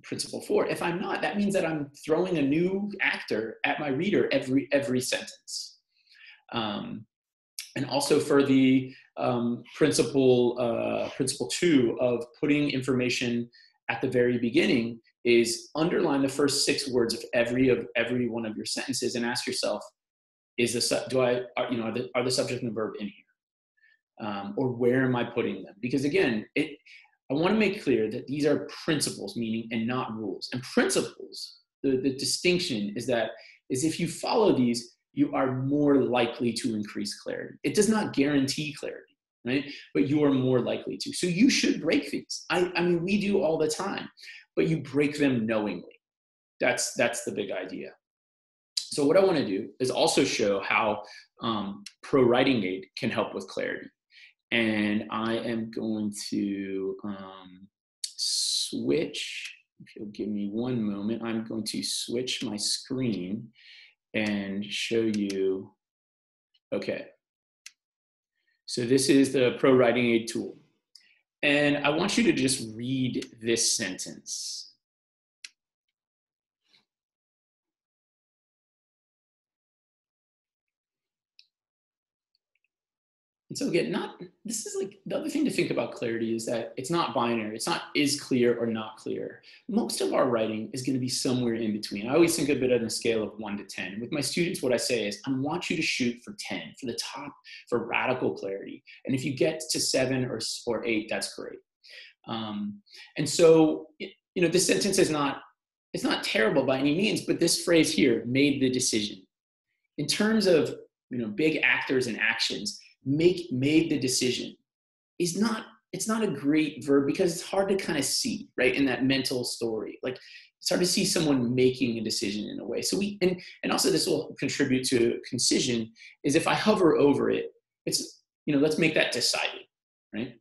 Speaker 2: principle 4, if I'm not, that means that I'm throwing a new actor at my reader every sentence. And also for the principle 2 of putting information at the very beginning is underline the first 6 words of every one of your sentences and ask yourself, are the subject and the verb in here? Or where am I putting them? Because again, I want to make clear that these are principles, meaning, and not rules. And principles, the distinction is if you follow these, you are more likely to increase clarity. It does not guarantee clarity, right? But you are more likely to. So you should break these. I mean, we do all the time, but you break them knowingly. That's the big idea. So what I want to do is also show how ProWritingAid can help with clarity. And I am going to switch, if you'll give me one moment, I'm going to switch my screen and show you, okay. So this is the ProWritingAid tool. And I want you to just read this sentence. And so again, this is like the other thing to think about clarity is that it's not binary. It's not is clear or not clear. Most of our writing is going to be somewhere in between. I always think of it on a scale of 1 to 10. And with my students, what I say is, I want you to shoot for 10, for the top, for radical clarity. And if you get to 7 or 8, that's great. And so, this sentence is it's not terrible by any means, but this phrase here, made the decision. In terms of, big actors and actions, made the decision it's not a great verb because it's hard to kind of see, right, in that mental story. Like, it's hard to see someone making a decision in a way. So and also this will contribute to concision, is if I hover over it, it's, let's make that decided, right?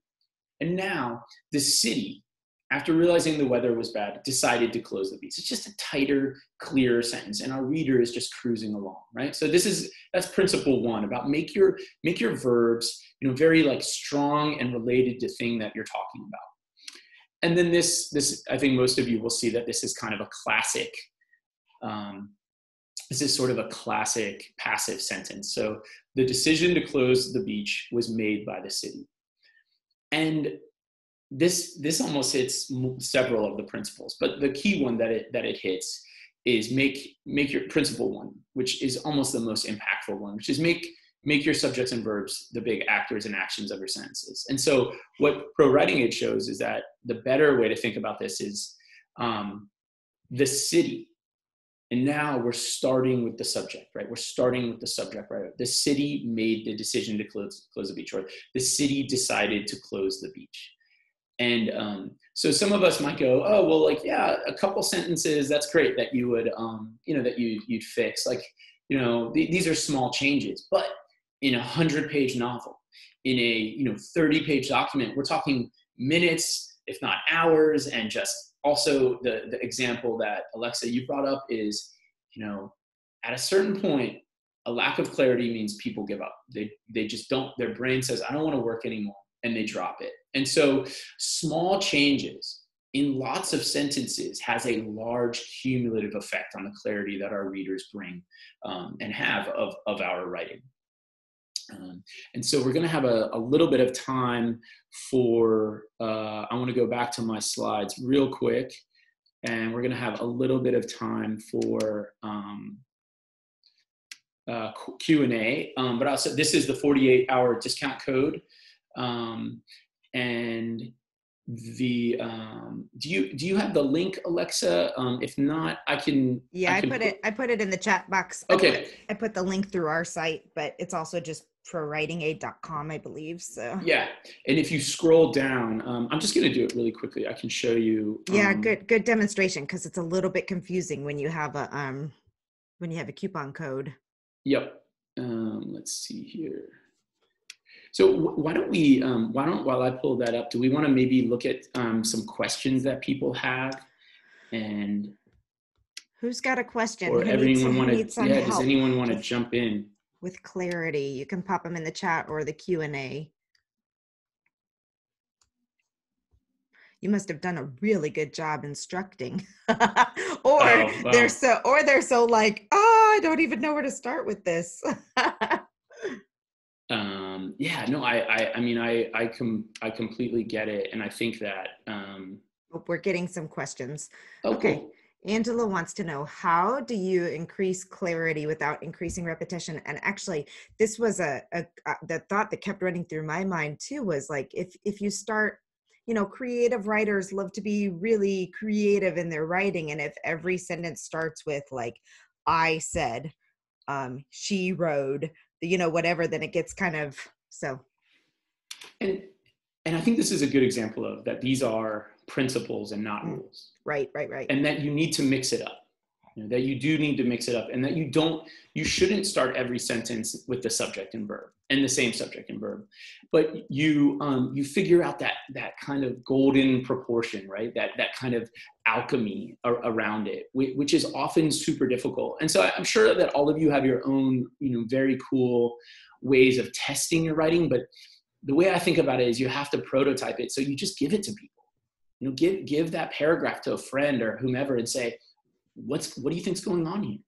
Speaker 2: And now the city, after realizing the weather was bad, decided to close the beach. It's just a tighter, clearer sentence, and our reader is just cruising along, right? So that's principle 1, about make your verbs, very like strong and related to thing that you're talking about. And then this, I think most of you will see that this is kind of a classic, this is sort of a classic passive sentence. So the decision to close the beach was made by the city. And this almost hits several of the principles, but the key one that it hits is make your principle one, which is almost the most impactful one, which is make your subjects and verbs the big actors and actions of your sentences. And so what ProWritingAid shows is that the better way to think about this is the city. And now we're starting with the subject, right? We're starting with the subject, right? The city made the decision to close the beach, or the city decided to close the beach. And so some of us might go, oh, well, like, yeah, a couple sentences, that's great that you would, that you'd fix. Like, these are small changes, but in a 100-page novel, in a 30-page document, we're talking minutes, if not hours. And just also the example that Alexa, you brought up is, at a certain point, a lack of clarity means people give up. They just don't, their brain says, I don't want to work anymore, and they drop it. And so small changes in lots of sentences has a large cumulative effect on the clarity that our readers bring and have of our writing. And so we're going to have a little bit of time for, I want to go back to my slides real quick, and we're going to have a little bit of time for Q&A, but also this is the 48-hour discount code. And the do you have the link, Alexa? If not, I can.
Speaker 1: Yeah, I put it in the chat box.
Speaker 2: Okay.
Speaker 1: I put the link through our site, but it's also just ProWritingAid.com, I believe. So
Speaker 2: yeah, and if you scroll down, I'm just going to do it really quickly. I can show you.
Speaker 1: Yeah, good demonstration, because it's a little bit confusing when you have a coupon code.
Speaker 2: Yep. Let's see here. So why don't while I pull that up, do we want to maybe look at some questions that people have? And
Speaker 1: who's got a question?
Speaker 2: Or everyone want to? Yeah. Does anyone want to
Speaker 1: with,
Speaker 2: jump in
Speaker 1: with clarity? You can pop them in the chat or the Q&A. You must have done a really good job instructing. Or they're so like, oh, I don't even know where to start with this.
Speaker 2: Yeah, no, I completely get it. And I think that,
Speaker 1: we're getting some questions.
Speaker 2: Okay.
Speaker 1: Cool. Angela wants to know, how do you increase clarity without increasing repetition? And actually, this was the thought that kept running through my mind too, was like, if you start, creative writers love to be really creative in their writing. And if every sentence starts with like, I said, she rode, whatever, then it gets kind of so.
Speaker 2: And I think this is a good example of that. These are principles and not rules.
Speaker 1: Right.
Speaker 2: And that you need to mix it up. That you do need to mix it up, and that you shouldn't start every sentence with the subject and verb and the same subject and verb, but you figure out that kind of golden proportion, right? That kind of alchemy around it, which is often super difficult. And so I'm sure that all of you have your own, very cool ways of testing your writing, but the way I think about it is you have to prototype it. So you just give it to people, give that paragraph to a friend or whomever and say, what do you think's going on here?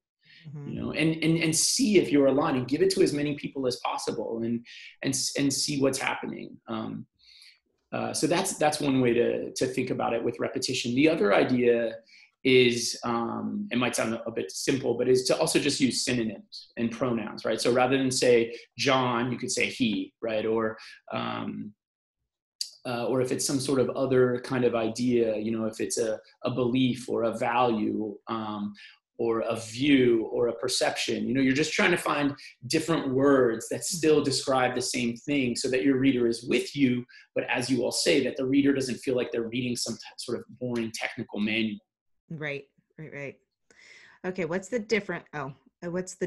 Speaker 2: Mm-hmm. And see if you're aligned, and give it to as many people as possible, and see what's happening. So that's one way to think about it with repetition. The other idea is, it might sound a bit simple, but is to also just use synonyms and pronouns, right? So rather than say John, you could say he, right? Or if it's some sort of other kind of idea, if it's a belief or a value, or a view or a perception, you're just trying to find different words that still describe the same thing so that your reader is with you, but as you all say, that the reader doesn't feel like they're reading some sort of boring technical manual.
Speaker 1: Right. Okay, what's the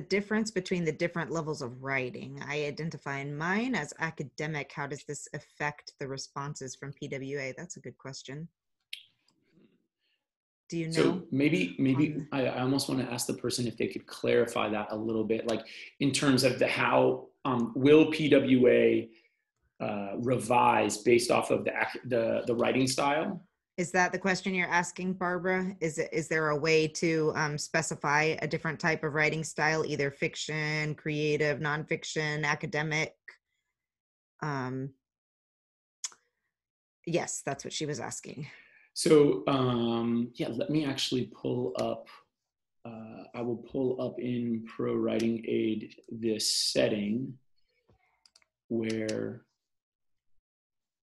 Speaker 1: difference between the different levels of writing? I identify mine as academic. How does this affect the responses from PWA? That's a good question. Do you know?
Speaker 2: So maybe I almost want to ask the person if they could clarify that a little bit, like in terms of how will PWA revise based off of the writing style?
Speaker 1: Is that the question you're asking, Barbara? Is there a way to specify a different type of writing style, either fiction, creative, nonfiction, academic? Yes, that's what she was asking.
Speaker 2: So yeah, let me actually pull up. I will pull up in ProWritingAid this setting where,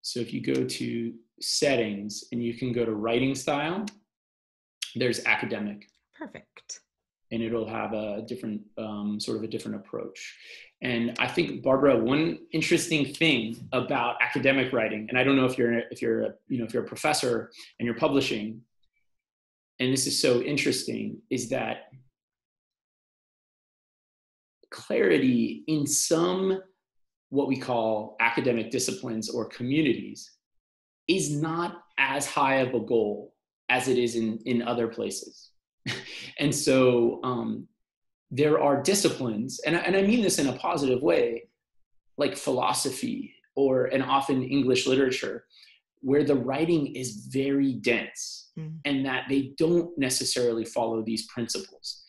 Speaker 2: so if you go to settings and you can go to writing style, there's academic.
Speaker 1: Perfect.
Speaker 2: And it'll have a different, sort of a different approach. And I think, Barbara, one interesting thing about academic writing, and I don't know if you're a professor and you're publishing, and this is so interesting, is that clarity in some what we call academic disciplines or communities is not as high of a goal as it is in other places. And so there are disciplines, and I mean this in a positive way, like philosophy and often English literature, where the writing is very dense and that they don't necessarily follow these principles.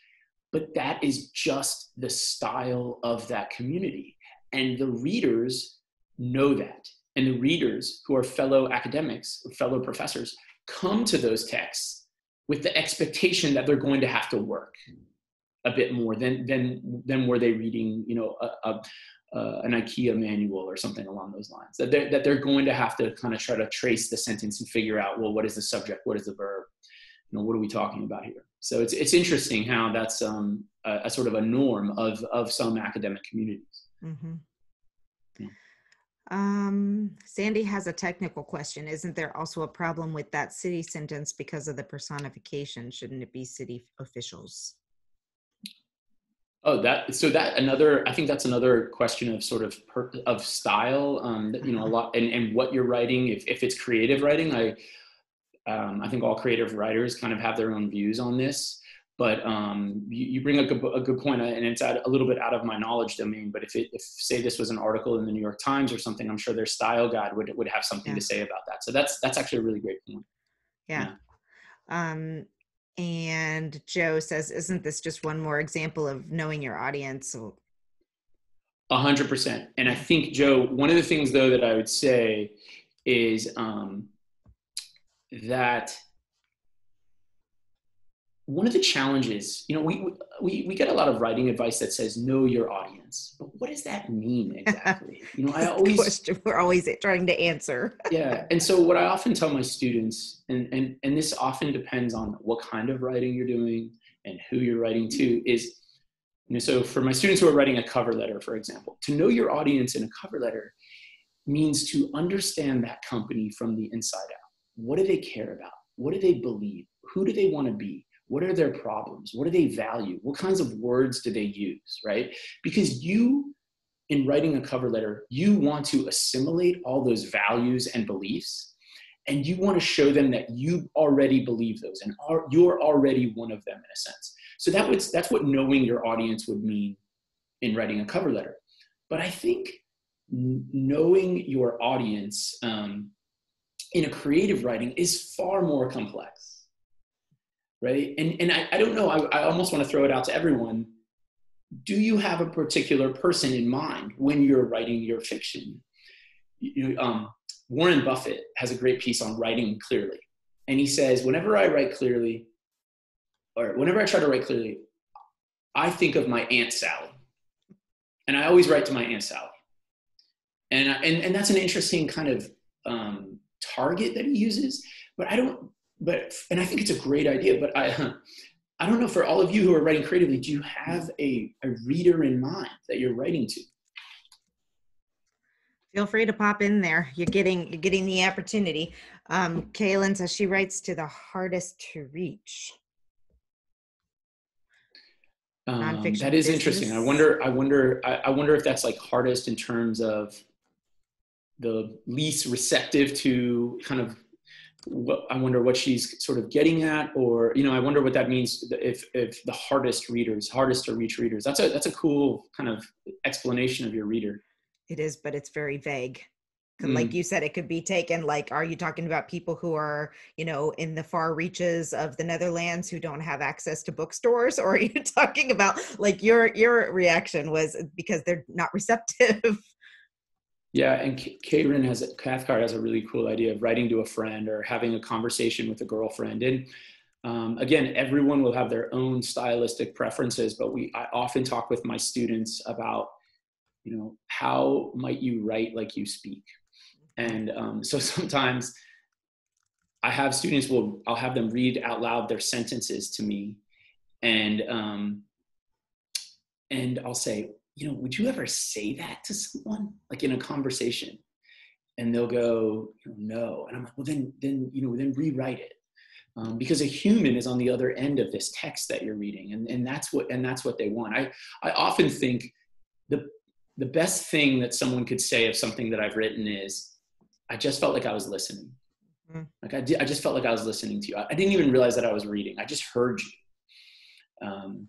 Speaker 2: But that is just the style of that community. And the readers know that. And the readers, who are fellow academics, fellow professors, come to those texts with the expectation that they're going to have to work a bit more than were they reading, an IKEA manual or something along those lines. That they're going to have to kind of try to trace the sentence and figure out, well, what is the subject? What is the verb? What are we talking about here? So it's interesting how that's a sort of a norm of some academic communities.
Speaker 1: Mm-hmm. Yeah. Sandy has a technical question. Isn't there also a problem with that city sentence because of the personification? Shouldn't it be city officials?
Speaker 2: Oh, I think that's another question of sort of style, a lot, and what you're writing. If it's creative writing, I think all creative writers kind of have their own views on this, but you bring a good point, and it's a little bit out of my knowledge domain. But if say this was an article in the New York Times or something, I'm sure their style guide would have something to say about that. So that's actually a really great point.
Speaker 1: Yeah. And Joe says, isn't this just one more example of knowing your audience?
Speaker 2: 100%. And I think, Joe, one of the things though that I would say is that one of the challenges, we get a lot of writing advice that says know your audience, but what does that mean exactly? I always
Speaker 1: question we're always trying to answer.
Speaker 2: Yeah, and so what I often tell my students, and this often depends on what kind of writing you're doing and who you're writing to, is, so for my students who are writing a cover letter, for example, to know your audience in a cover letter means to understand that company from the inside out. What do they care about? What do they believe? Who do they want to be? What are their problems? What do they value? What kinds of words do they use, right? Because in writing a cover letter, you want to assimilate all those values and beliefs, and you want to show them that you already believe those and you're already one of them in a sense. So that's what knowing your audience would mean in writing a cover letter. But I think knowing your audience in a creative writing is far more complex. Right? And I don't know, I almost want to throw it out to everyone. Do you have a particular person in mind when you're writing your fiction? Warren Buffett has a great piece on writing clearly. And he says, whenever I write clearly, or whenever I try to write clearly, I think of my Aunt Sally. And I always write to my Aunt Sally. And that's an interesting kind of target that he uses, and I think it's a great idea, but I don't know, for all of you who are writing creatively, do you have a reader in mind that you're writing to?
Speaker 1: Feel free to pop in there. You're getting the opportunity. Kaylin says she writes to the hardest to reach. Nonfiction.
Speaker 2: That is interesting. I wonder if that's like hardest in terms of the least receptive to kind of I wonder what she's sort of getting at, or, I wonder what that means if the hardest to reach readers. That's a cool kind of explanation of your reader.
Speaker 1: It is, but it's very vague. Like you said, it could be taken like, are you talking about people who are, in the far reaches of the Netherlands who don't have access to bookstores? Or are you talking about, like, your reaction was because they're not receptive?
Speaker 2: Yeah, and Cathcart has a really cool idea of writing to a friend or having a conversation with a girlfriend. And again, everyone will have their own stylistic preferences, but I often talk with my students about, how might you write like you speak? And so sometimes I have students I'll have them read out loud their sentences to me, and I'll say, would you ever say that to someone, like in a conversation? And they'll go, no. And I'm like, well, then rewrite it. Because a human is on the other end of this text that you're reading. And that's what they want. I often think the best thing that someone could say of something that I've written is, I just felt like I was listening. Mm-hmm. Like I just felt like I was listening to you. I didn't even realize that I was reading. I just heard you.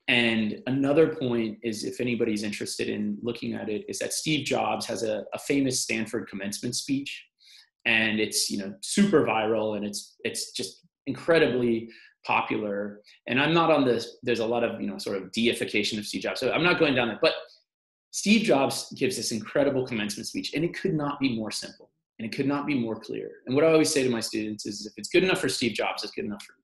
Speaker 2: And another point is, if anybody's interested in looking at it, is that Steve Jobs has a famous Stanford commencement speech, and it's super viral, and it's just incredibly popular. And I'm not on this. There's a lot of sort of deification of Steve Jobs, so I'm not going down that. But Steve Jobs gives this incredible commencement speech, and it could not be more simple, and it could not be more clear. And what I always say to my students is, if it's good enough for Steve Jobs, it's good enough for me.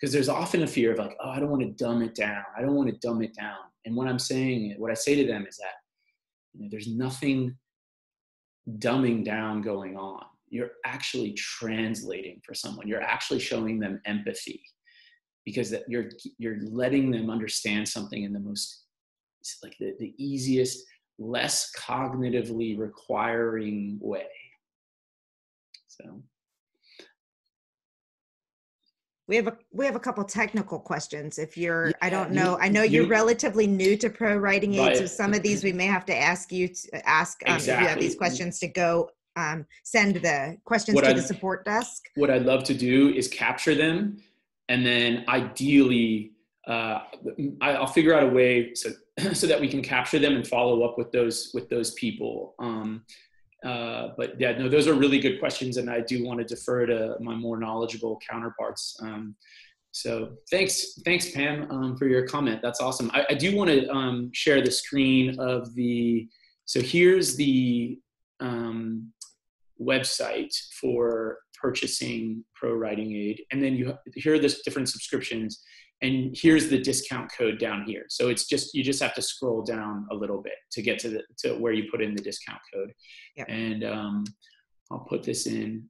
Speaker 2: Because there's often a fear of like, oh, I don't want to dumb it down. I don't want to dumb it down. And what I say to them is that there's nothing dumbing down going on. You're actually translating for someone. You're actually showing them empathy, because that you're letting them understand something in the most, like the easiest, less cognitively requiring way. So.
Speaker 1: We have a couple technical questions. If you're, I don't know, I know you're relatively new to ProWritingAid, right. So some of these we may have to ask you to ask exactly. If you have these questions to go send the questions to the support desk.
Speaker 2: What I'd love to do is capture them, and then ideally I'll figure out a way so that we can capture them and follow up with those people. But yeah, no, those are really good questions, and I do want to defer to my more knowledgeable counterparts. So thanks Pam, for your comment. That's awesome. I do want to share the screen of so here's the website for purchasing ProWritingAid, and then here are the different subscriptions, and here's the discount code down here. So you just have to scroll down a little bit to get to where you put in the discount code. Yep. And I'll put this in.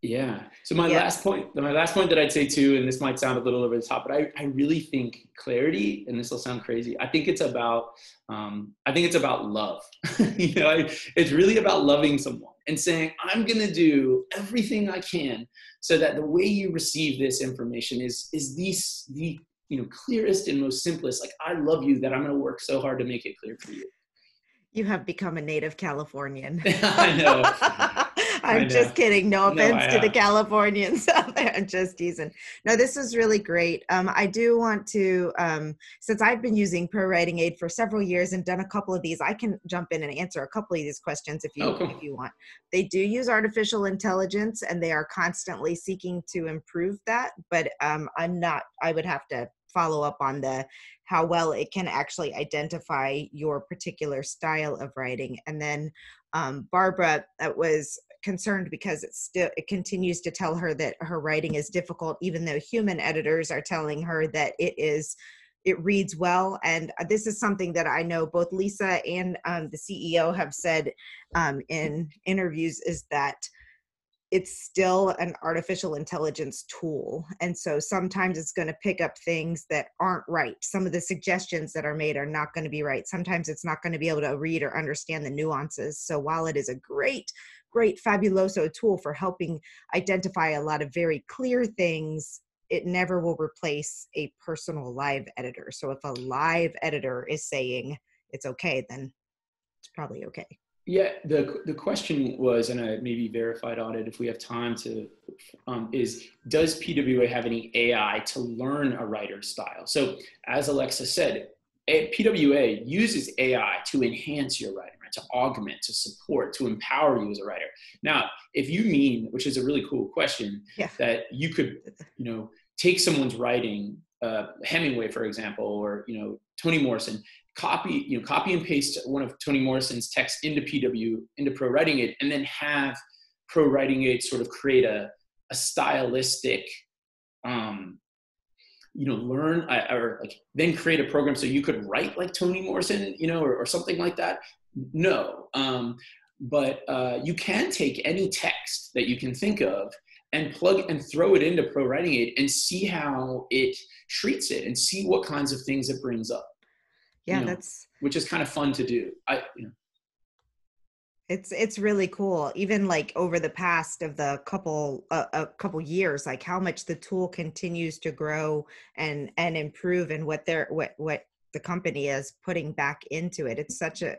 Speaker 2: Yeah. So my last point that I'd say too, and this might sound a little over the top, but I really think clarity, and this will sound crazy, I think it's about love. It's really about loving someone and saying, I'm going to do everything I can so that the way you receive this information is the clearest and most simplest. Like, I love you, that I'm going to work so hard to make it clear for you.
Speaker 1: You have become a native Californian.
Speaker 2: I know.
Speaker 1: I'm just kidding. No offense to the Californians out there. I'm just teasing. No, this is really great. I do want to, since I've been using ProWritingAid for several years and done a couple of these, I can jump in and answer a couple of these questions if you want. They do use artificial intelligence, and they are constantly seeking to improve that. But I would have to follow up on how well it can actually identify your particular style of writing. And then Barbara was concerned because it continues to tell her that her writing is difficult, even though human editors are telling her that it reads well. And this is something that I know both Lisa and the CEO have said in interviews, is that it's still an artificial intelligence tool. And so sometimes it's going to pick up things that aren't right. Some of the suggestions that are made are not going to be right. Sometimes it's not going to be able to read or understand the nuances. So while it is a great fabuloso tool for helping identify a lot of very clear things, it never will replace a personal live editor. So if a live editor is saying it's okay, then it's probably okay.
Speaker 2: Yeah, the question was, and I maybe verified on it if we have time to, is does PWA have any AI to learn a writer's style? So as Alexa said, PWA uses AI to enhance your writing, right? To augment, to support, to empower you as a writer. Now, if you mean, which is a really cool question, that you could, take someone's writing Hemingway, for example, or Toni Morrison, copy and paste one of Toni Morrison's texts into ProWritingAid, and then have ProWritingAid sort of create a stylistic, learn or like then create a program so you could write like Toni Morrison, or something like that. No, but you can take any text that you can think of and plug and throw it into ProWritingAid and see how it treats it and see what kinds of things it brings up.
Speaker 1: Yeah, that's,
Speaker 2: which is kind of fun to do.
Speaker 1: It's really cool. Even like over the past of the a couple years, like how much the tool continues to grow and improve, and what the company is putting back into it. It's such a,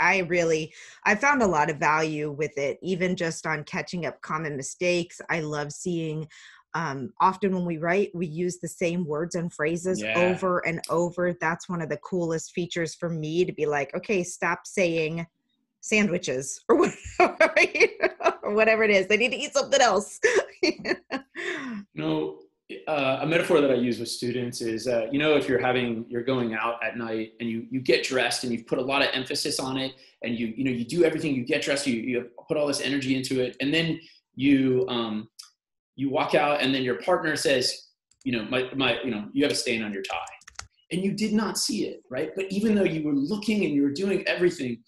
Speaker 1: I found a lot of value with it, even just on catching up common mistakes. I love seeing, often when we write, we use the same words and phrases over and over. That's one of the coolest features for me, to be like, okay, stop saying sandwiches or whatever, or whatever it is. They need to eat something else.
Speaker 2: A metaphor that I use with students is, if you're going out at night and you get dressed and you've put a lot of emphasis on it, and you do everything, you get dressed, you put all this energy into it, and then you walk out, and then your partner says, you have a stain on your tie, and you did not see it, right? But even though you were looking and you were doing everything.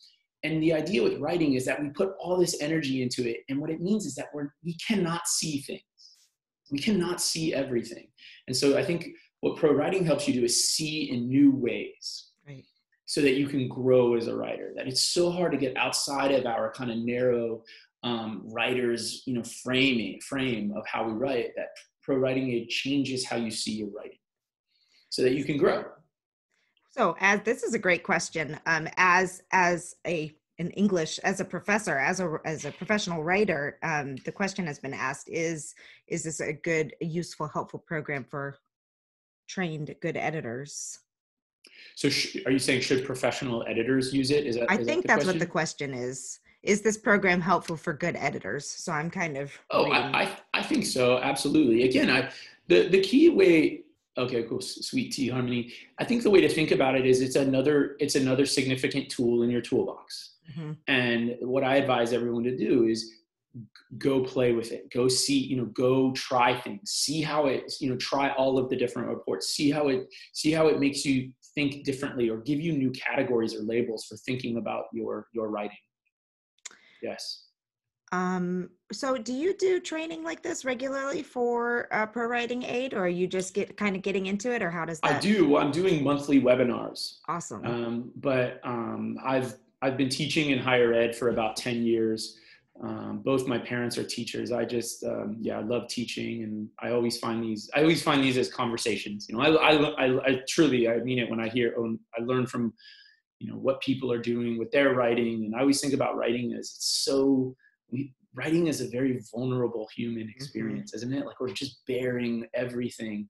Speaker 2: And the idea with writing is that we put all this energy into it. And what it means is that we cannot see things. We cannot see everything. And so I think what ProWriting helps you do is see in new ways, right? So that you can grow as a writer. That it's so hard to get outside of our kind of narrow writer's frame of how we write, that ProWritingAid changes how you see your writing so that you can grow.
Speaker 1: So this is a great question. As an English, as a professor, as a professional writer, the question has been asked, is this a good, useful, helpful program for trained good editors?
Speaker 2: So are you saying, should professional editors use it?
Speaker 1: I think that's what the question is. Is this program helpful for good editors? So I'm kind of
Speaker 2: I think so, absolutely. Again, the key way. Okay, cool. Sweet tea harmony. I think the way to think about it is it's another significant tool in your toolbox. Mm-hmm. And what I advise everyone to do is go play with it. Go see, go try things. See how it, try all of the different reports. See how it makes you think differently, or give you new categories or labels for thinking about your writing. Yes.
Speaker 1: So do you do training like this regularly for ProWritingAid, or are you just getting into it, or how does that?
Speaker 2: I do. I'm doing monthly webinars.
Speaker 1: Awesome.
Speaker 2: But I've been teaching in higher ed for about 10 years. Both my parents are teachers. I just, I love teaching, and I always find these as conversations. I truly, I mean it when I learn from, what people are doing with their writing. And I always think about writing as writing is a very vulnerable human experience, mm-hmm. isn't it? Like, we're just bearing everything.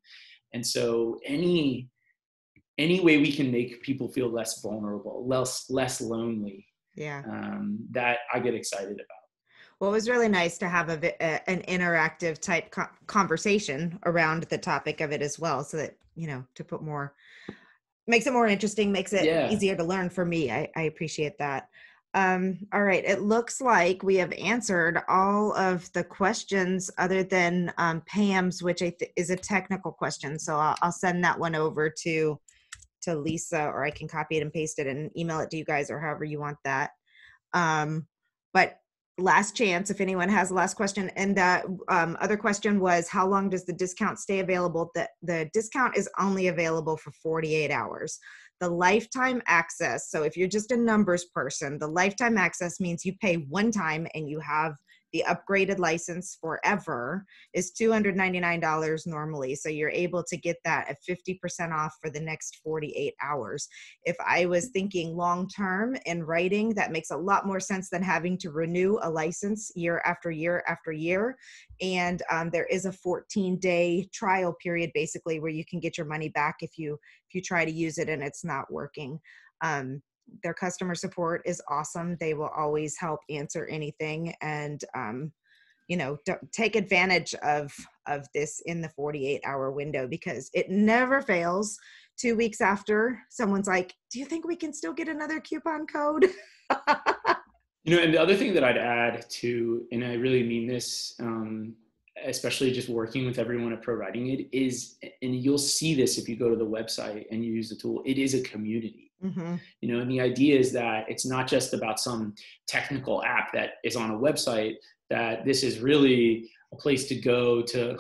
Speaker 2: And so any way we can make people feel less vulnerable, less lonely, that I get excited about.
Speaker 1: Well, it was really nice to have an interactive type conversation around the topic of it as well, so that, to put more, makes it more interesting, makes it easier to learn for me. I appreciate that. All right. It looks like we have answered all of the questions other than Pam's, which is a technical question. So I'll send that one over to Lisa, or I can copy it and paste it and email it to you guys, or however you want that. But last chance, if anyone has the last question. And the other question was, how long does the discount stay available? The discount is only available for 48 hours. The lifetime access, so if you're just a numbers person, the lifetime access means you pay one time and you have the upgraded license forever, is $299 normally. So you're able to get that at 50% off for the next 48 hours. If I was thinking long-term in writing, that makes a lot more sense than having to renew a license year after year after year. And there is a 14-day trial period, basically, where you can get your money back if you try to use it and it's not working. Their customer support is awesome. They will always help answer anything. And don't take advantage of this in the 48-hour window, because it never fails. 2 weeks after, someone's like, do you think we can still get another coupon code?
Speaker 2: And the other thing that I'd add to, and I really mean this, especially just working with everyone at ProWritingAid, is, and you'll see this if you go to the website and you use the tool, it is a community.
Speaker 1: Mm-hmm.
Speaker 2: And the idea is that it's not just about some technical app that is on a website, that this is really a place to go to,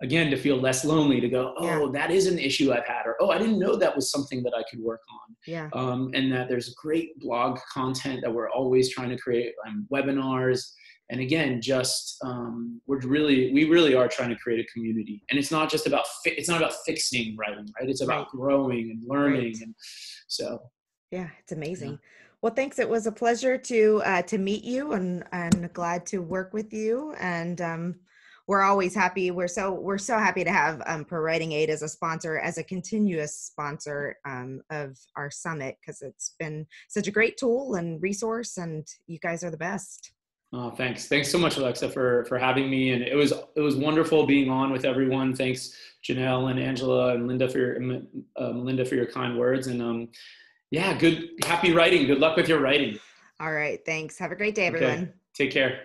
Speaker 2: again, to feel less lonely, to go, oh, that is an issue I've had, or, oh, I didn't know that was something that I could work on.
Speaker 1: Yeah.
Speaker 2: And that there's great blog content that we're always trying to create, webinars. And again, just we really are trying to create a community. And it's not just about fixing writing, right? It's about growing and learning. And so,
Speaker 1: yeah, it's amazing. Yeah. Well, thanks. It was a pleasure to meet you, and I'm glad to work with you. And we're always happy. We're so happy to have ProWritingAid as a sponsor, as a continuous sponsor of our summit, because it's been such a great tool and resource, and you guys are the best.
Speaker 2: Oh, thanks so much, Alexa, for having me. And it was wonderful being on with everyone. Thanks, Janelle and Angela and Linda Melinda for your kind words. And happy writing. Good luck with your writing.
Speaker 1: All right. Thanks. Have a great day, everyone.
Speaker 2: Okay. Take care.